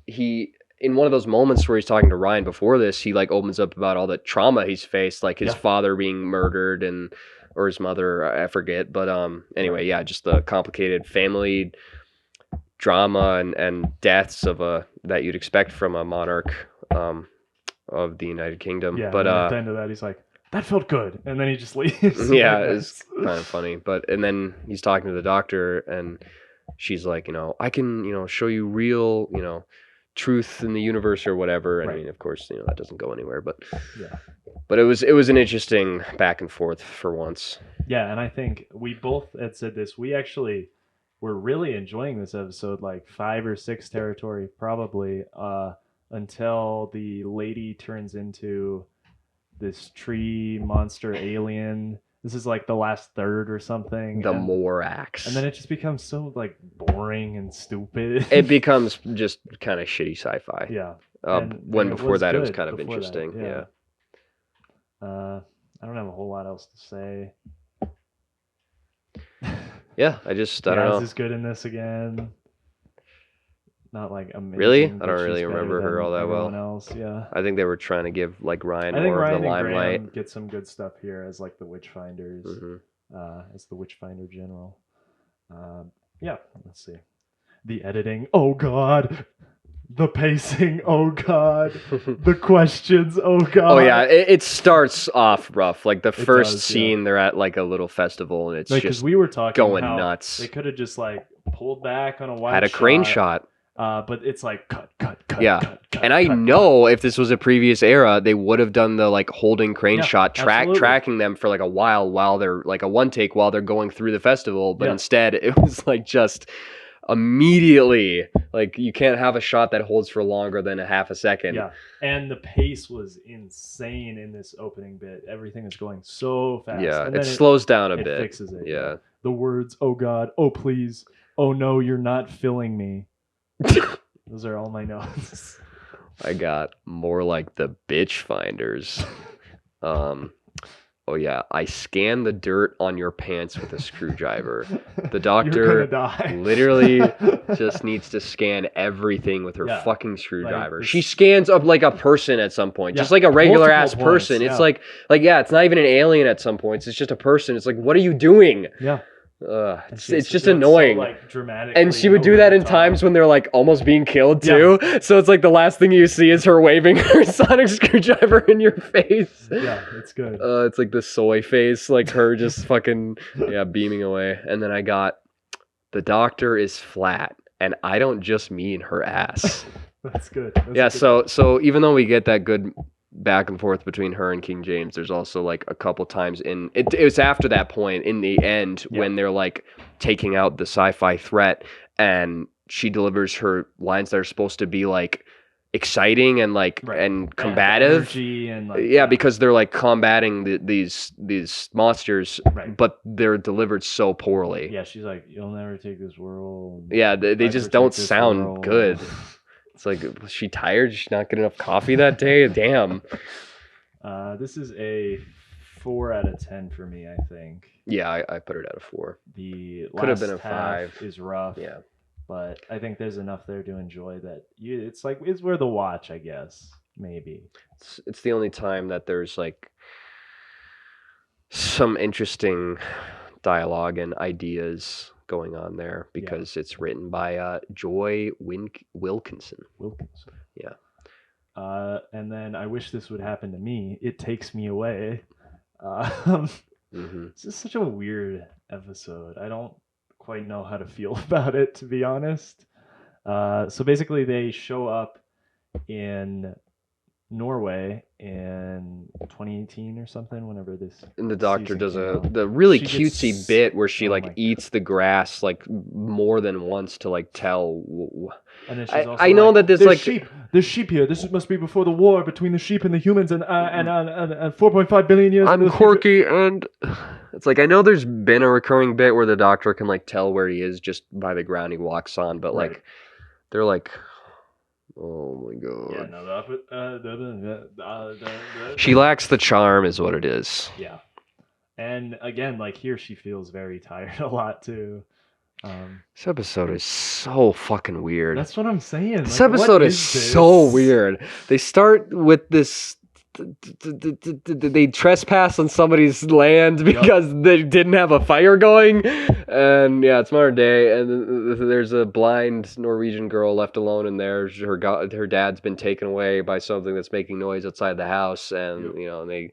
in one of those moments where he's talking to Ryan before this, he like opens up about all the trauma he's faced, like his father being murdered or his mother, I forget. But anyway, yeah, just the complicated family drama and deaths that you'd expect from a monarch of the United Kingdom. Yeah, but at the end of that, he's like, that felt good, and then he just leaves. Yeah, it's kind of funny. And then he's talking to the Doctor, and she's like, I can, show you real, truth in the universe or whatever. I mean, of course, that doesn't go anywhere, but yeah. But it was an interesting back and forth for once. Yeah, and I think we both had said this. We actually were really enjoying this episode, like 5 or 6 territory, probably, until the lady turns into this tree monster alien. This is like the last third or something. The Morax. And then it just becomes so like boring and stupid. It becomes just kind of shitty sci-fi. Yeah. When before that it was kind of interesting. Yeah. I don't have a whole lot else to say. Yeah, I don't know. Is good in this again? Not like amazing. Really? I don't really remember her all that well. Else, yeah. I think they were trying to give like Ryan more of the limelight. And get some good stuff here as like the Witchfinders, as the Witchfinder General. Yeah, let's see. The editing. Oh God. The pacing, oh God. The questions, oh God. Oh yeah, it starts off rough. Like the first scene, they're at like a little festival, and it's just we were talking going nuts. They could have just like pulled back on a wide had a crane shot. But it's like cut. Yeah, cut, and I know if this was a previous era, they would have done the like holding crane shot, tracking them for like a while they're like a one take while they're going through the festival. But instead, it was like just immediately, like you can't have a shot that holds for longer than a half a second. Yeah, and the pace was insane in this opening bit. Everything is going so fast. Yeah, and it slows down a bit. It fixes it. Yeah. The words, oh God, oh please, oh no, you're not filling me. Those are all my notes. I got more like the bitch finders. Oh yeah, I scanned the dirt on your pants with a screwdriver. The Doctor literally just needs to scan everything with her fucking screwdriver. Like she scans up like a person at some point, just like a regular ass person. It's like it's not even an alien at some points. It's just a person. It's like, what are you doing? Yeah. It's just annoying. So, like, dramatic. And she would do that in times when they're like almost being killed too. Yeah. So it's like the last thing you see is her waving her sonic screwdriver in your face. Yeah, it's good. It's like the soy face, like her just fucking beaming away. And then I got the Doctor is flat, and I don't just mean her ass. That's good. So even though we get that good back and forth between her and King James, there's also like a couple times in it was after that point in the end when they're like taking out the sci-fi threat, and she delivers her lines that are supposed to be like exciting and like and combative. Energy and like, yeah, because they're like combating these monsters, but they're delivered so poorly. Yeah, she's like, "You'll never take this world." Yeah, they just don't sound good. It's like, was she tired? She's not getting enough coffee that day? Damn. This is a 4 out of 10 for me, I think. Yeah, I put it at a 4. The could have been a half 5. Is rough. Yeah. But I think there's enough there to enjoy that. It's like, it's worth a watch, I guess. Maybe. It's the only time that there's like some interesting dialogue and ideas going on there because it's written by Joy Wilkinson. Yeah. And then I wish this would happen to me. It Takes Me Away. It's just such a weird episode. I don't quite know how to feel about it, to be honest. So basically they show up in Norway in 2018 or something, whenever this. And the doctor does the really cutesy bit where she like eats the grass like more than once to like tell. And then she's also I know that there's like there's sheep here. This must be before the war between the sheep and the humans, and 4.5 billion years. I'm quirky, and it's like I know there's been a recurring bit where the doctor can like tell where he is just by the ground he walks on, but like they're like. Oh my god. Yeah, she lacks the charm is what it is. Yeah. And again, like here she feels very tired a lot too. This episode is so fucking weird. That's what I'm saying. This episode is so weird. They start with this they trespass on somebody's land because they didn't have a fire going, and yeah, it's modern day, and there's a blind Norwegian girl left alone in there. Her dad's been taken away by something that's making noise outside the house, and you know, they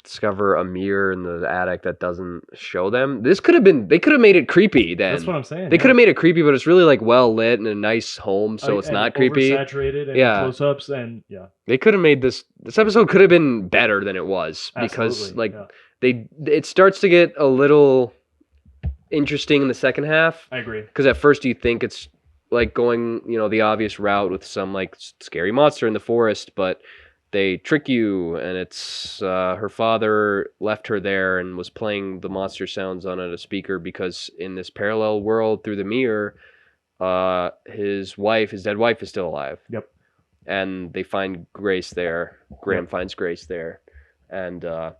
discover a mirror in the attic that doesn't show them. They could have made it creepy then. That's what I'm saying. They could have made it creepy, but it's really like well lit and a nice home, so it's not creepy. Oversaturated and close-ups, and they could have made this episode could have been better than it was because it starts to get a little interesting in the second half. I agree. Because at first you think it's like going, the obvious route with some like scary monster in the forest, but they trick you, and it's her father left her there and was playing the monster sounds on a speaker because in this parallel world through the mirror, his dead wife is still alive. Yep. And they find Grace there. Graham finds Grace there. And the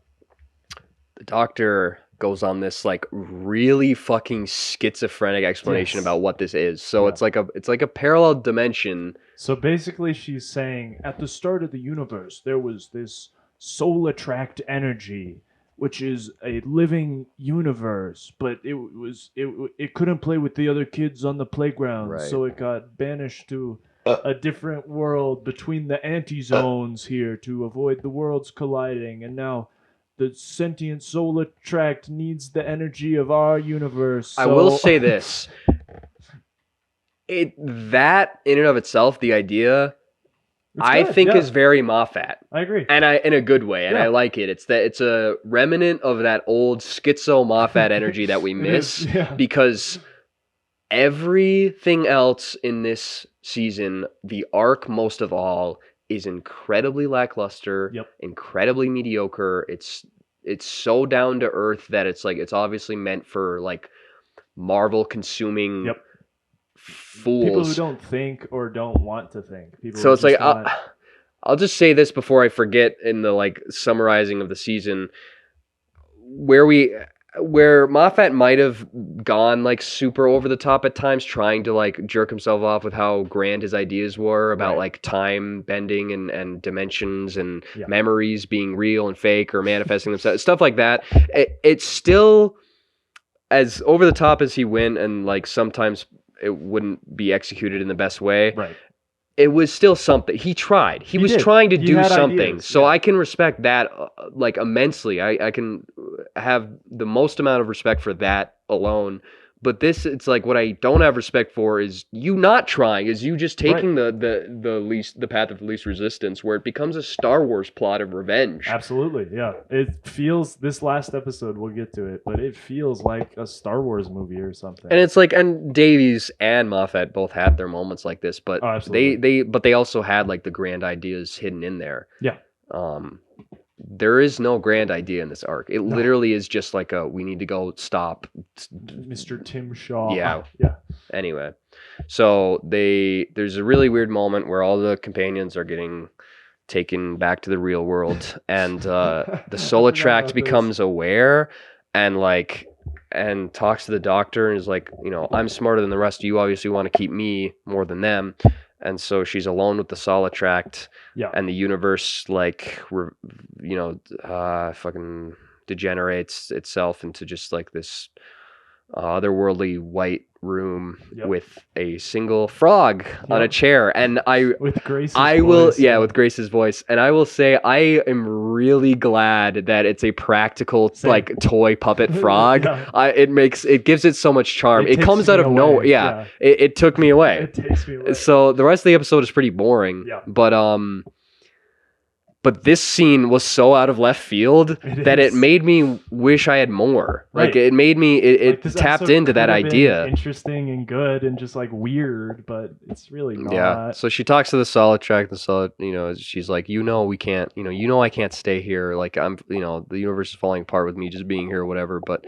doctor goes on this like really fucking schizophrenic explanation about what this is. So it's like a parallel dimension. So basically she's saying at the start of the universe there was this soul attract energy, which is a living universe, but it couldn't play with the other kids on the playground, so it got banished to a different world between the anti-zones here to avoid the worlds colliding, and now the sentient soul attract needs the energy of our universe. I will say this. That in and of itself, the idea, I think is very Moffat. I agree. And in a good way, and I like it. It's a remnant of that old schizo Moffat energy that we miss because everything else in this season, the arc most of all, is incredibly lackluster, incredibly mediocre. It's so down to earth that it's like it's obviously meant for like Marvel consuming fools. People who don't think or don't want to think. So it's like I'll just say this before I forget in the like summarizing of the season, where Moffat might have gone like super over the top at times, trying to like jerk himself off with how grand his ideas were about like time bending and dimensions and memories being real and fake or manifesting themselves, stuff like that. It's still as over the top as he went, and like sometimes it wouldn't be executed in the best way. Right. It was still something. He tried. He was trying to do something. Ideas, so I can respect that like immensely. I can have the most amount of respect for that alone. But this, it's like what I don't have respect for is you not trying, is you just taking the path of least resistance, where it becomes a Star Wars plot of revenge. Absolutely, yeah. It feels, this last episode, we'll get to it, but it feels like a Star Wars movie or something. And it's like, and Davies and Moffat both had their moments like this, but they also had like the grand ideas hidden in there. Yeah. There is no grand idea in this arc. It literally is just like we need to go stop Mr. Tim Shaw. Yeah. Yeah. Anyway, so there's a really weird moment where all the companions are getting taken back to the real world, and the Solitract becomes aware and talks to the doctor and is like, I'm smarter than the rest of you. Obviously, want to keep me more than them. And so she's alone with the Solitract, and the universe fucking degenerates itself into just like this otherworldly white room with a single frog on a chair. And with Grace's voice. With Grace's voice. And I will say I am really glad that it's a practical like toy puppet frog. It gives it so much charm. It comes out of nowhere. Yeah. It took me away. It takes me away. So the rest of the episode is pretty boring. Yeah. But this scene was so out of left field that it made me wish I had more. Right. Like it made me, it tapped into that idea. Interesting and good and just like weird, but it's really not. Yeah. So she talks to the Solitract. She's like, we can't, I can't stay here. Like I'm, the universe is falling apart with me just being here or whatever. But,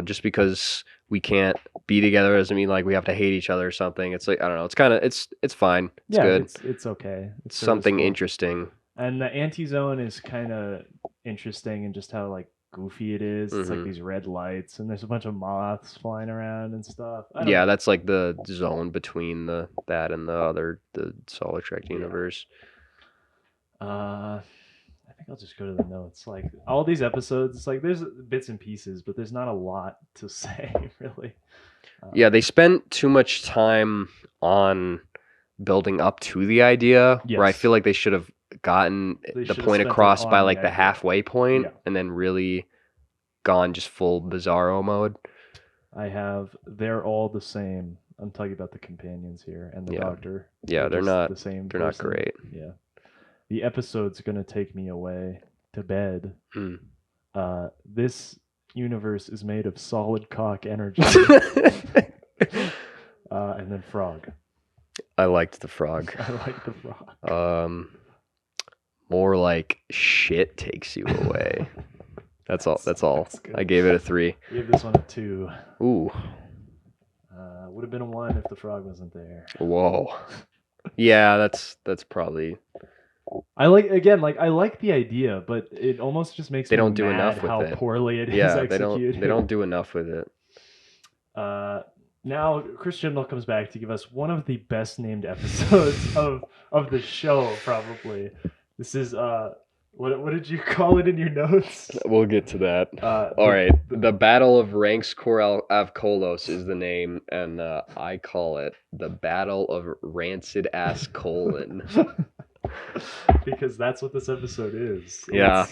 just because we can't be together doesn't mean like we have to hate each other or something. It's like, I don't know. It's kind of, it's fine. It's good. It's okay. It's something interesting. And the anti-zone is kind of interesting in just how like goofy it is. It's like these red lights and there's a bunch of moths flying around and stuff. That's like the zone between that and the Solitract universe. I think I'll just go to the notes. Like all these episodes, it's like there's bits and pieces, but there's not a lot to say really. They spent too much time on building up to the idea where I feel like they should have gotten the point across by like the halfway point and then really gone just full Bizarro mode. They're all the same. I'm talking about the companions here and the doctor. Yeah, they're not the same. They're not great. Yeah. The episode's gonna take me away to bed. This universe is made of solid cock energy. And then frog. I liked the frog. I like the frog. More like shit takes you away. That's all. I gave it a 3. I gave this one a 2. Ooh. Would have been a 1 if the frog wasn't there. Whoa. Yeah, that's probably. I like the idea, but it almost just makes they me don't do mad enough with how it. poorly it is executed. They don't do enough with it. Now Chris Chibnall comes back to give us one of the best named episodes of the show, probably. This is what did you call it in your notes? We'll get to that. All right, the Battle of Ranskoor of Kolos is the name, and I call it the Battle of Rancid Ass Colon. Because that's what this episode is. Yeah,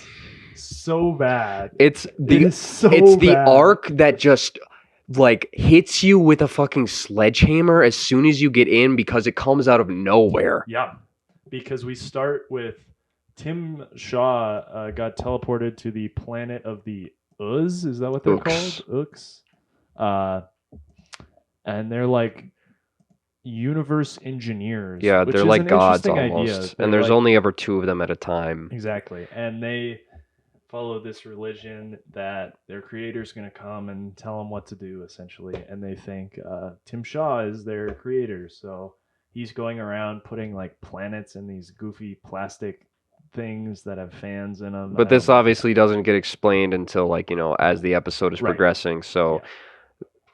it's so bad. It's the arc that just like hits you with a fucking sledgehammer as soon as you get in because it comes out of nowhere. Yeah, because we start with Tim Shaw got teleported to the planet of the Uz. Is that what they're called? Ooks. And they're like universe engineers. Yeah, they're like gods almost. And there's only ever 2 of them at a time. Exactly. And they follow this religion that their creator's going to come and tell them what to do, essentially. And they think Tim Shaw is their creator. So he's going around putting like planets in these goofy plastic things that have fans in them. But this obviously doesn't get explained until like, as the episode is progressing. So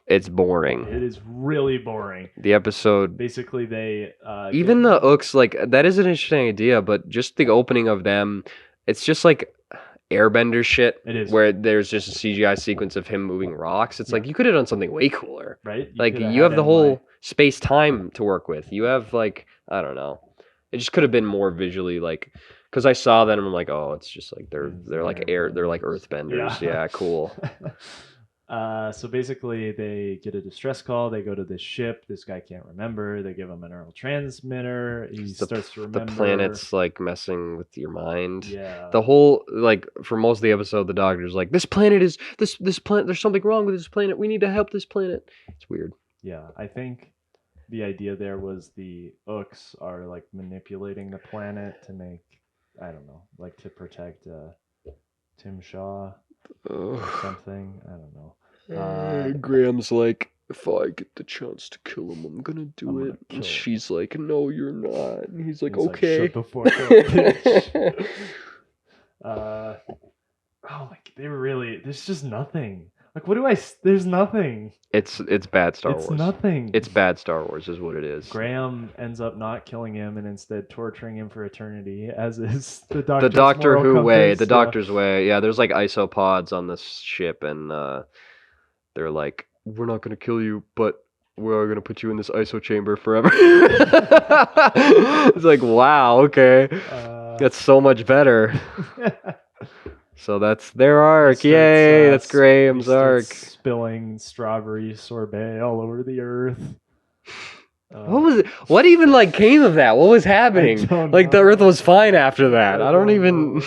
it's boring. It is really boring. The episode... Basically, they... even the Ooks, like, that is an interesting idea, but just the opening of them, it's just like Airbender shit. It is. Where there's just a CGI sequence of him moving rocks. It's like, you could have done something way cooler. Right? You have the whole space-time to work with. You have, like, I don't know. It just could have been more visually, like... Because I saw that and I'm like, oh, it's just like they're like earthbenders. Yeah, cool. So basically, they get a distress call. They go to this ship. This guy can't remember. They give him a neurotransmitter. He starts to remember. The planet's like messing with your mind. Yeah. The whole for most of the episode, the doctor's like, "This planet is this planet. There's something wrong with this planet. We need to help this planet." It's weird. Yeah, I think the idea there was the Ooks are like manipulating the planet to make, I don't know, like to protect Tim Shaw or something. I don't know. Graham's like, "If I get the chance to kill him, I'm gonna do it." And she's like, "No, you're not." And he's like, "Okay." Like, shut the fuck up, bitch. Oh my, they were really. There's just nothing. Like, what do I? There's nothing. It's bad Star Wars. It's nothing. It's bad Star Wars, is what it is. Graham ends up not killing him and instead torturing him for eternity, as is the Doctor's the Doctor Who way. The yeah. Doctor's way. Yeah, there's like isopods on this ship, and they're like, "We're not gonna kill you, but we're gonna put you in this ISO chamber forever." It's like, wow, okay, that's so much better. So that's their arc. Yay, that's Graham's arc. Spilling strawberry sorbet all over the earth. What was it? What even like came of that? What was happening? Like the Earth was fine after that. I don't even.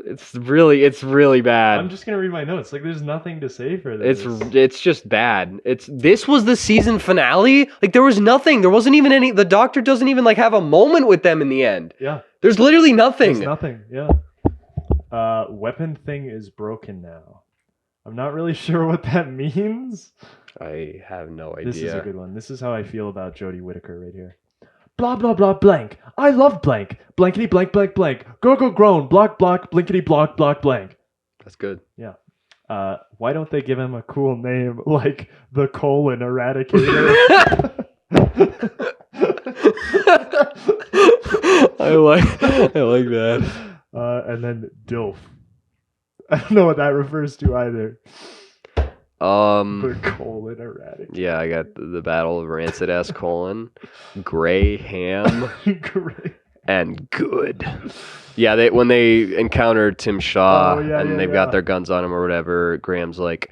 It's really bad. I'm just gonna read my notes. Like, there's nothing to say for this. It's just bad. This was the season finale. Like, there was nothing. There wasn't even any. The Doctor doesn't even like have a moment with them in the end. Yeah. There's literally nothing. There's nothing. Yeah. Weapon thing is broken now. I'm not really sure what that means. I have no idea. This is a good one. This is how I feel about Jodie Whittaker right here. Blah, blah, blah, blank. I love blank. Blankety, blank, blank, blank. Go, go, groan. Block, block, blinkety, block, block, blank. That's good. Yeah. Why don't they give him a cool name like the colon eradicator? I like that. And then DILF. I don't know what that refers to either. The colon eradicator. Yeah, I got the Battle of Rancid Ass Colon, Gray Ham, and Good. Yeah, when they encounter Tim Shaw and they've got their guns on him or whatever, Graham's like,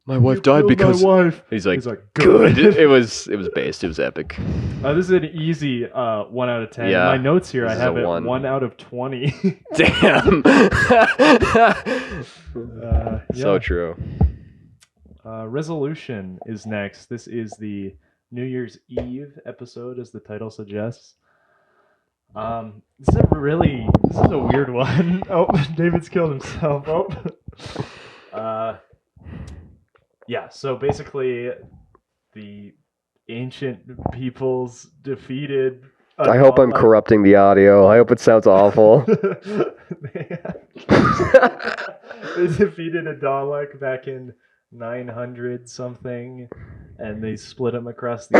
"My wife died because..." My wife. He's like good. It was based. It was epic. This is an easy 1 out of 10. Yeah, in my notes here, I have it 1 out of 20. Damn. So true. Resolution is next. This is the New Year's Eve episode, as the title suggests. This is a weird one. Oh, David's killed himself. Oh. Yeah, so basically the ancient peoples defeated... I hope I'm corrupting the audio. I hope it sounds awful. They defeated a Dalek back in 900 something, and they split him across the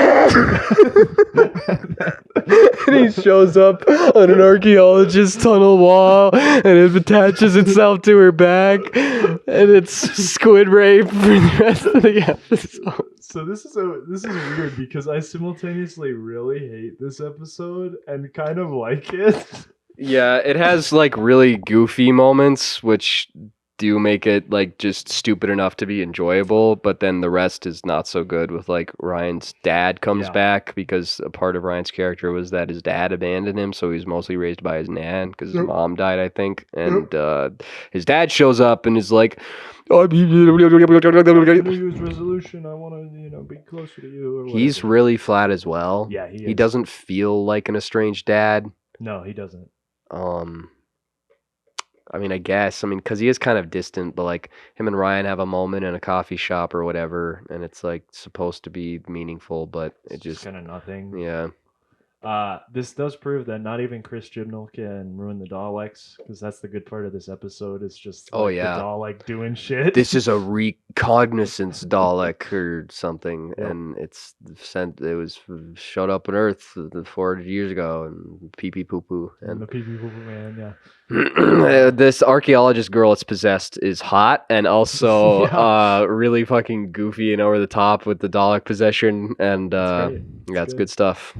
and he shows up on an archaeologist's tunnel wall, and it attaches itself to her back, and it's squid rape for the rest of the episode. So this is weird because I simultaneously really hate this episode and kind of like it. Yeah, it has like really goofy moments, which do make it like just stupid enough to be enjoyable, but then the rest is not so good. With like Ryan's dad comes back, because a part of Ryan's character was that his dad abandoned him, so he's mostly raised by his nan because his mom died, I think. And his dad shows up and is like, New Year's resolution, I want to be closer to you. Or he's really flat as well. Yeah, he is. He doesn't feel like an estranged dad. No, he doesn't. I mean, because he is kind of distant, but like him and Ryan have a moment in a coffee shop or whatever, and it's like supposed to be meaningful, but it just kind of nothing. Yeah. This does prove that not even Chris Chibnall can ruin the Daleks, because that's the good part of this episode. It's just the Dalek doing shit. This is a recognizance Dalek or something, and it was showed up on Earth 400 years ago, and pee pee poo poo, and the pee pee poo poo man, yeah. This archaeologist girl it's possessed is hot, and also really fucking goofy and over the top with the Dalek possession, and it's good stuff.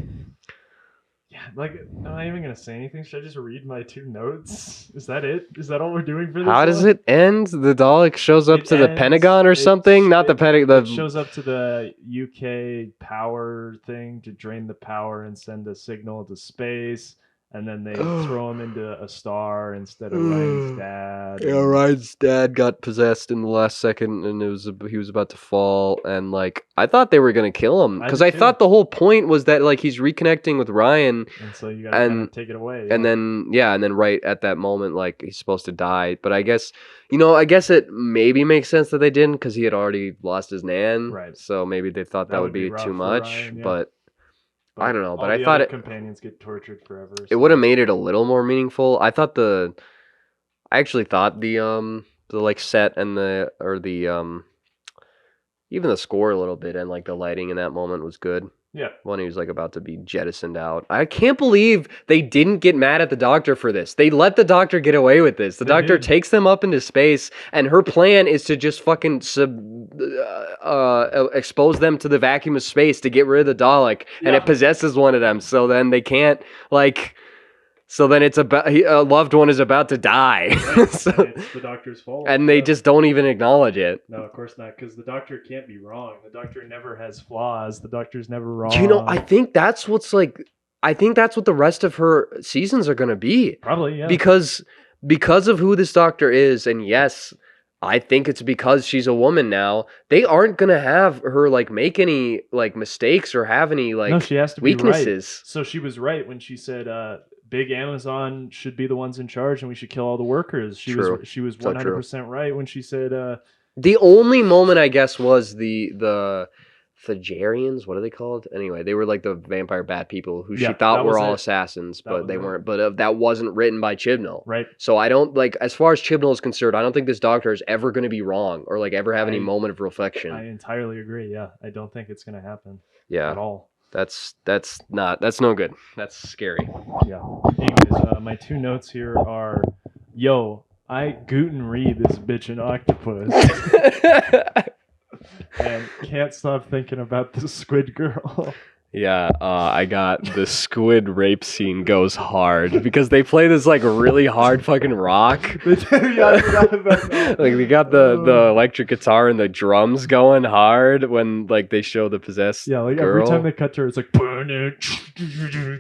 Yeah, Like, am I even gonna say anything? Should I just read my 2 notes? Is that it? Is that all we're doing for this? How does it end? The Dalek shows up to the Pentagon or something? Not the Pentagon. It shows up to the UK power thing to drain the power and send a signal to space. And then they throw him into a star instead of Ryan's dad. Yeah, Ryan's dad got possessed in the last second, and he was about to fall. And like, I thought they were gonna kill him because I thought the whole point was that like he's reconnecting with Ryan, and so you gotta kind of take it away. And then right at that moment, like he's supposed to die. But I guess it maybe makes sense that they didn't because he had already lost his nan. Right. So maybe they thought that would be too much, Ryan, yeah. but I don't know, but I thought companions get tortured forever. It would have made it a little more meaningful. I actually thought the like set and even the score a little bit and like the lighting in that moment was good. Yeah. When he was like about to be jettisoned out. I can't believe they didn't get mad at the Doctor for this. They let the Doctor get away with this. The Doctor takes them up into space, and her plan is to just fucking expose them to the vacuum of space to get rid of the Dalek, and it possesses one of them. So then they can't like. So then it's about a loved one is about to die. Right. So, it's the Doctor's fault. And they just don't even acknowledge it. No, of course not, because the Doctor can't be wrong. The Doctor never has flaws. The Doctor's never wrong. I think that's what the rest of her seasons are going to be. Probably, yeah. Because of who this Doctor is, and yes, I think it's because she's a woman now. They aren't gonna have her like make any like mistakes or have any like she has to weaknesses. Be right. So she was right when she said Big Amazon should be the ones in charge and we should kill all the workers. She was 100% right when she said the only moment I guess was the Thagerians, what are they called? Anyway, they were like the vampire bat people who she thought were all assassins, but they weren't. But that wasn't written by Chibnall. Right. So I don't like, as far as Chibnall is concerned, I don't think this Doctor is ever going to be wrong or like ever have any moment of reflection. I entirely agree. Yeah, I don't think it's going to happen. Yeah. At all. That's no good. That's scary. Yeah. Anyways, my 2 notes here are, yo, I Guten read this bitch an octopus. And can't stop thinking about the squid girl. Yeah, I got the squid rape scene goes hard because they play this like really hard fucking rock. They do, yeah, I forgot about that. Like they got the electric guitar and the drums going hard when like they show the possessed like girl. Every time they cut to her, it's like burn it.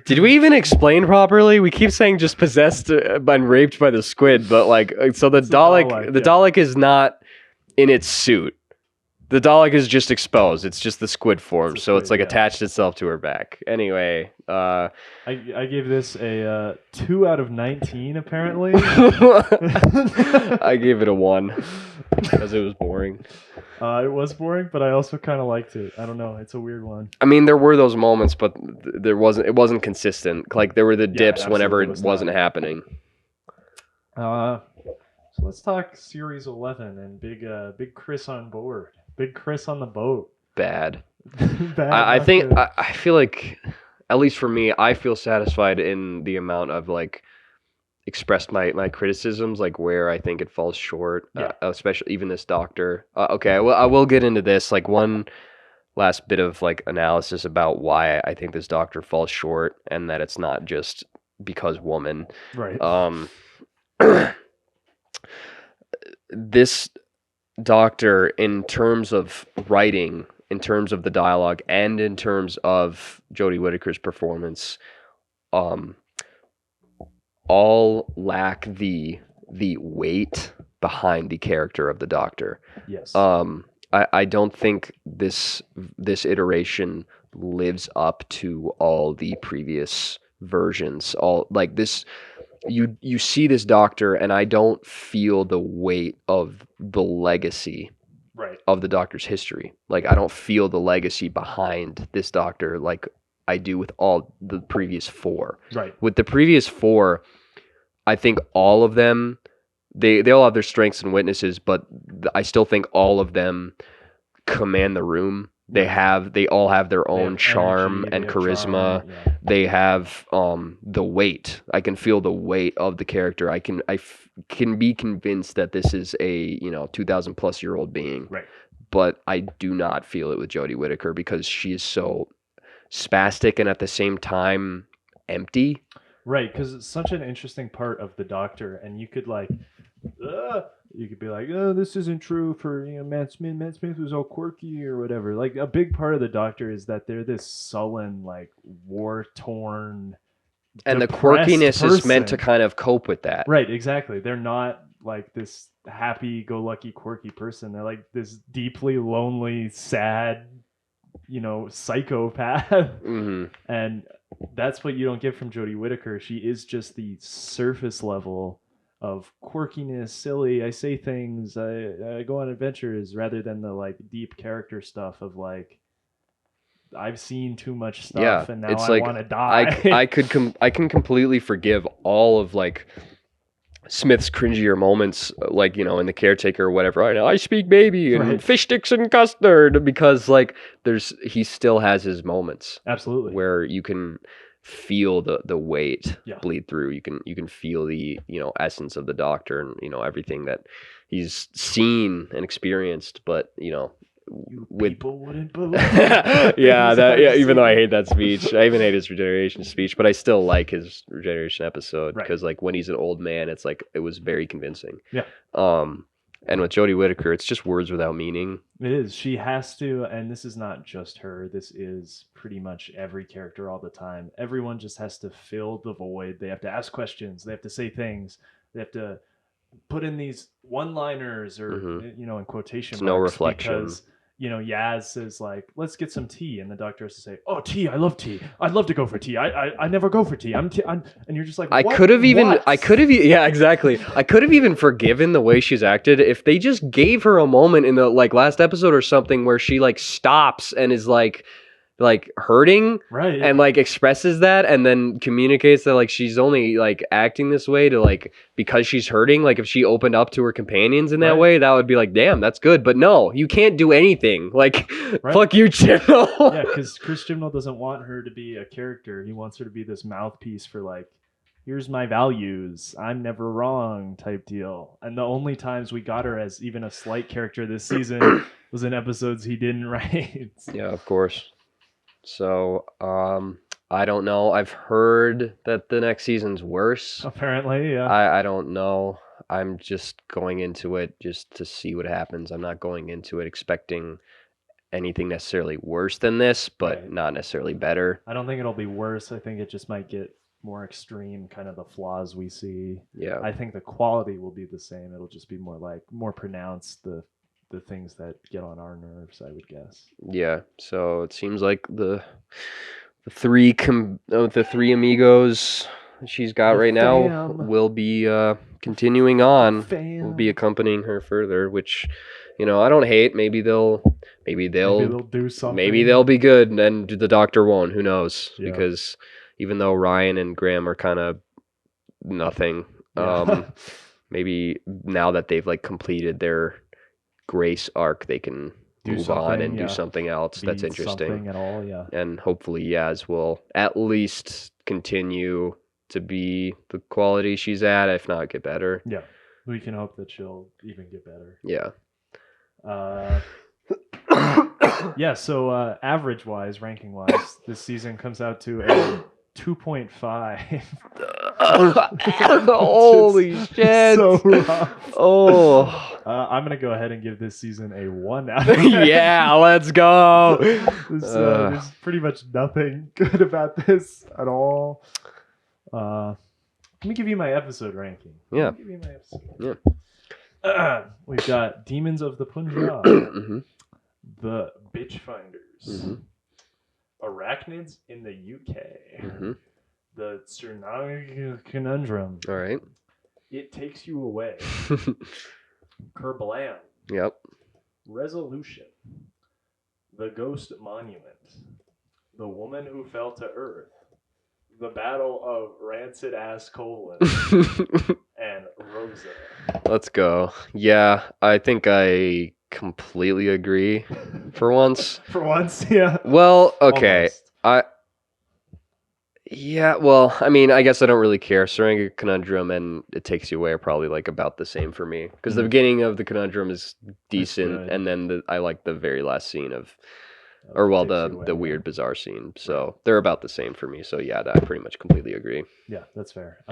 Did we even explain properly? We keep saying just possessed and raped by the squid, but like so the Dalek is not in its suit. The Dalek is just exposed. It's just the squid form, so it's like attached itself to her back. Anyway, I gave this a 2 out of 19. Apparently, I gave it a 1 because it was boring. It was boring, but I also kind of liked it. I don't know. It's a weird one. I mean, there were those moments, but it wasn't consistent. Like there were the dips whenever it wasn't happening. So let's talk Series 11 and Big Chris on board. Big Chris on the boat. Bad. I feel like, at least for me, I feel satisfied in the amount of like expressed my criticisms, like where I think it falls short, especially even this Doctor. Okay, I will get into this. Like one last bit of like analysis about why I think this Doctor falls short, and that it's not just because woman. Right. This Doctor, in terms of writing, in terms of the dialogue, and in terms of Jodie Whittaker's performance, all lack the weight behind the character of the Doctor. Yes. I don't think this iteration lives up to all the previous versions. All like this. You see this Doctor, and I don't feel the weight of the legacy of the Doctor's history. Like, I don't feel the legacy behind this Doctor like I do with all the previous 4. Right. With the previous 4, I think all of them, they all have their strengths and weaknesses, but I still think all of them command the room. They all have their own charm and charisma. They have the weight. I can feel the weight of the character. I can be convinced that this is a 2,000+ year old being. Right. But I do not feel it with Jodie Whittaker because she is so spastic and at the same time empty. Right, because it's such an interesting part of the Doctor, and you could like, you could be like, oh, this isn't true for Matt Smith. Matt Smith was all quirky or whatever. Like a big part of the Doctor is that they're this sullen, like war torn, and the quirkiness is meant to kind of cope with that. Right, exactly. They're not like this happy-go-lucky, quirky person. They're like this deeply lonely, sad, psychopath. Mm-hmm. And that's what you don't get from Jodie Whittaker. She is just the surface level of quirkiness, silly. I say things. I go on adventures, rather than the like deep character stuff of like, I've seen too much stuff, and now it's I want to die. I can completely forgive all of like Smith's cringier moments, like in The Caretaker or whatever. I speak baby and fish sticks and custard, because like he still has his moments. Absolutely. Where you can feel the weight bleed through. You can feel the essence of the Doctor and everything that he's seen and experienced, but people wouldn't believe. Even though I hate that speech, I even hate his regeneration speech, but I still like his regeneration episode, because like when he's an old man, it's like it was very convincing. Yeah. And with Jodie Whittaker, it's just words without meaning. It is. She has to, and this is not just her. This is pretty much every character all the time. Everyone just has to fill the void. They have to ask questions. They have to say things. They have to put in these one-liners or in quotation marks. No reflection. Because Yaz says like, let's get some tea, and the Doctor has to say, oh, tea, I love tea, I'd love to go for tea, I never go for tea, and you're just like, what? I could have even forgiven the way she's acted if they just gave her a moment in the like last episode or something where she like stops and is like hurting, right, and like expresses that, and then communicates that like she's only like acting this way to like because she's hurting. Like if she opened up to her companions in that way, that would be like, damn, that's good. But no, you can't do anything. Like fuck you, Chibnall. Yeah, because Chris Chibnall doesn't want her to be a character. He wants her to be this mouthpiece for like, here's my values, I'm never wrong type deal. And the only times we got her as even a slight character this season was in episodes he didn't write. Yeah, of course. So, I don't know. I've heard that the next season's worse. Apparently, yeah. I don't know. I'm just going into it just to see what happens. I'm not going into it expecting anything necessarily worse than this, but not necessarily better. I don't think it'll be worse. I think it just might get more extreme, kind of the flaws we see. Yeah. I think the quality will be the same. It'll just be more pronounced, the things that get on our nerves, I would guess. Yeah, so it seems like the three amigos she's got right now will be continuing on. Will be accompanying her further, which I don't hate. Maybe they'll do something. Maybe they'll be good, and the Doctor won't. Who knows? Yeah. Because even though Ryan and Graham are kind of nothing, maybe now that they've like completed their Grace arc, they can move on and do something else that's interesting. Something at all, yeah. And hopefully Yaz will at least continue to be the quality she's at, if not get better. Yeah, we can hope that she'll even get better. Yeah. Yeah, so average-wise, ranking-wise, this season comes out to a 2.5. Holy shit. So rough. Oh. I'm going to go ahead and give this season a 1 out of 10. Yeah, let's go. There's pretty much nothing good about this at all. Let me give you my episode ranking. Yeah. We've got Demons of the Punjab, the Witchfinders, Arachnids in the UK, the Tsuranga Conundrum. All right. It Takes You Away. Kerblam. Yep. Resolution. The Ghost Monument. The Woman Who Fell to Earth. The Battle of Rancid Ass Colon. And Rosa. Let's go. Yeah, I think I completely agree for once. For once, yeah. Well, okay. Almost. Yeah, well, I mean, I guess I don't really care. Tsuranga Conundrum and It Takes You Away are probably like about the same for me. Because the beginning of the Conundrum is decent, and then I like the very last scene of Or well, takes you away, the weird bizarre scene. So they're about the same for me. So yeah, I pretty much completely agree. Yeah, that's fair.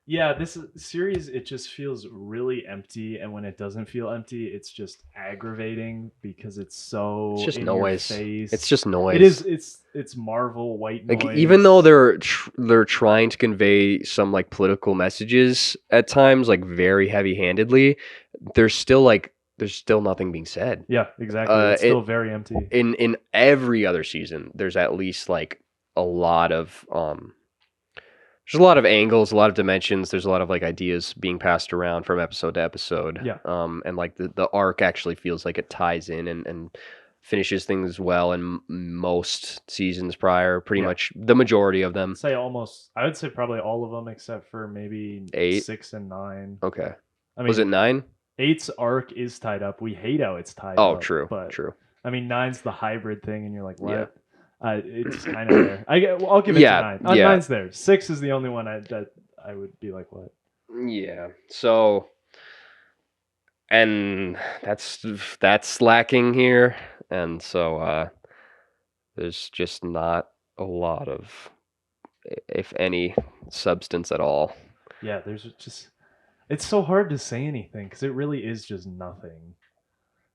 Yeah, this series, it just feels really empty, and when it doesn't feel empty, it's just aggravating because it's so It's just in noise. your face. It's just noise. It is. It's Marvel white noise. Like even though they're trying to convey some like political messages at times, like very heavy-handedly, there's still nothing being said. Yeah, exactly. It's still very empty. In every other season, there's at least like a lot of there's a lot of angles, a lot of dimensions. There's a lot of like ideas being passed around from episode to episode. Yeah. And like the arc actually feels like it ties in and finishes things well in most seasons prior. Pretty much the majority of them. I would say probably all of them except for maybe 8, 6, and 9. Okay. I mean, was it 9? 8's arc is tied up. We hate how it's tied up. Oh, true. But, True. I mean, 9's the hybrid thing, and you're like, what? Yeah. It's kind of there. I'll give it to 9. Yeah. 9's there. 6 is the only one that I would be like, what? Yeah. So, and that's lacking here, and so there's just not a lot of, if any, substance at all. Yeah, there's just, it's so hard to say anything because it really is just nothing.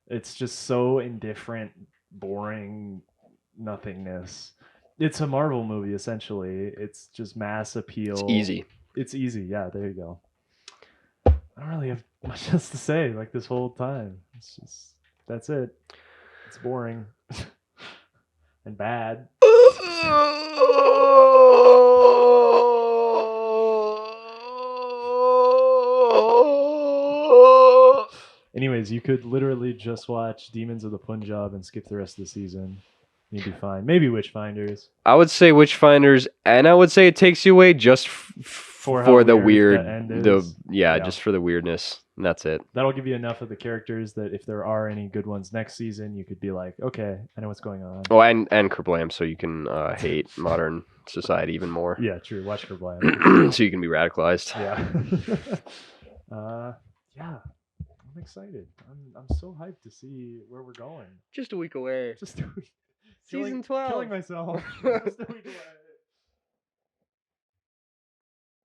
It's just so indifferent, boring nothingness. It's a Marvel movie essentially. It's just mass appeal. It's easy. Yeah, there you go. I don't really have much else to say like this whole time. It's just, that's it. It's boring and bad. Anyways, you could literally just watch Demons of the Punjab and skip the rest of the season. You'd be fine. Maybe Witchfinders. I would say Witchfinders, and I would say it takes you away just for the weird, just for the weirdness. And that's it. That'll give you enough of the characters that if there are any good ones next season, you could be like, okay, I know what's going on. Oh, and Kerblam, so you can hate modern society even more. Yeah, true. Watch Kerblam. So you can be radicalized. Yeah. Yeah. I'm excited. I'm so hyped to see where we're going. Just a week away. Just a week. Season 12. Killing myself. Just a week away.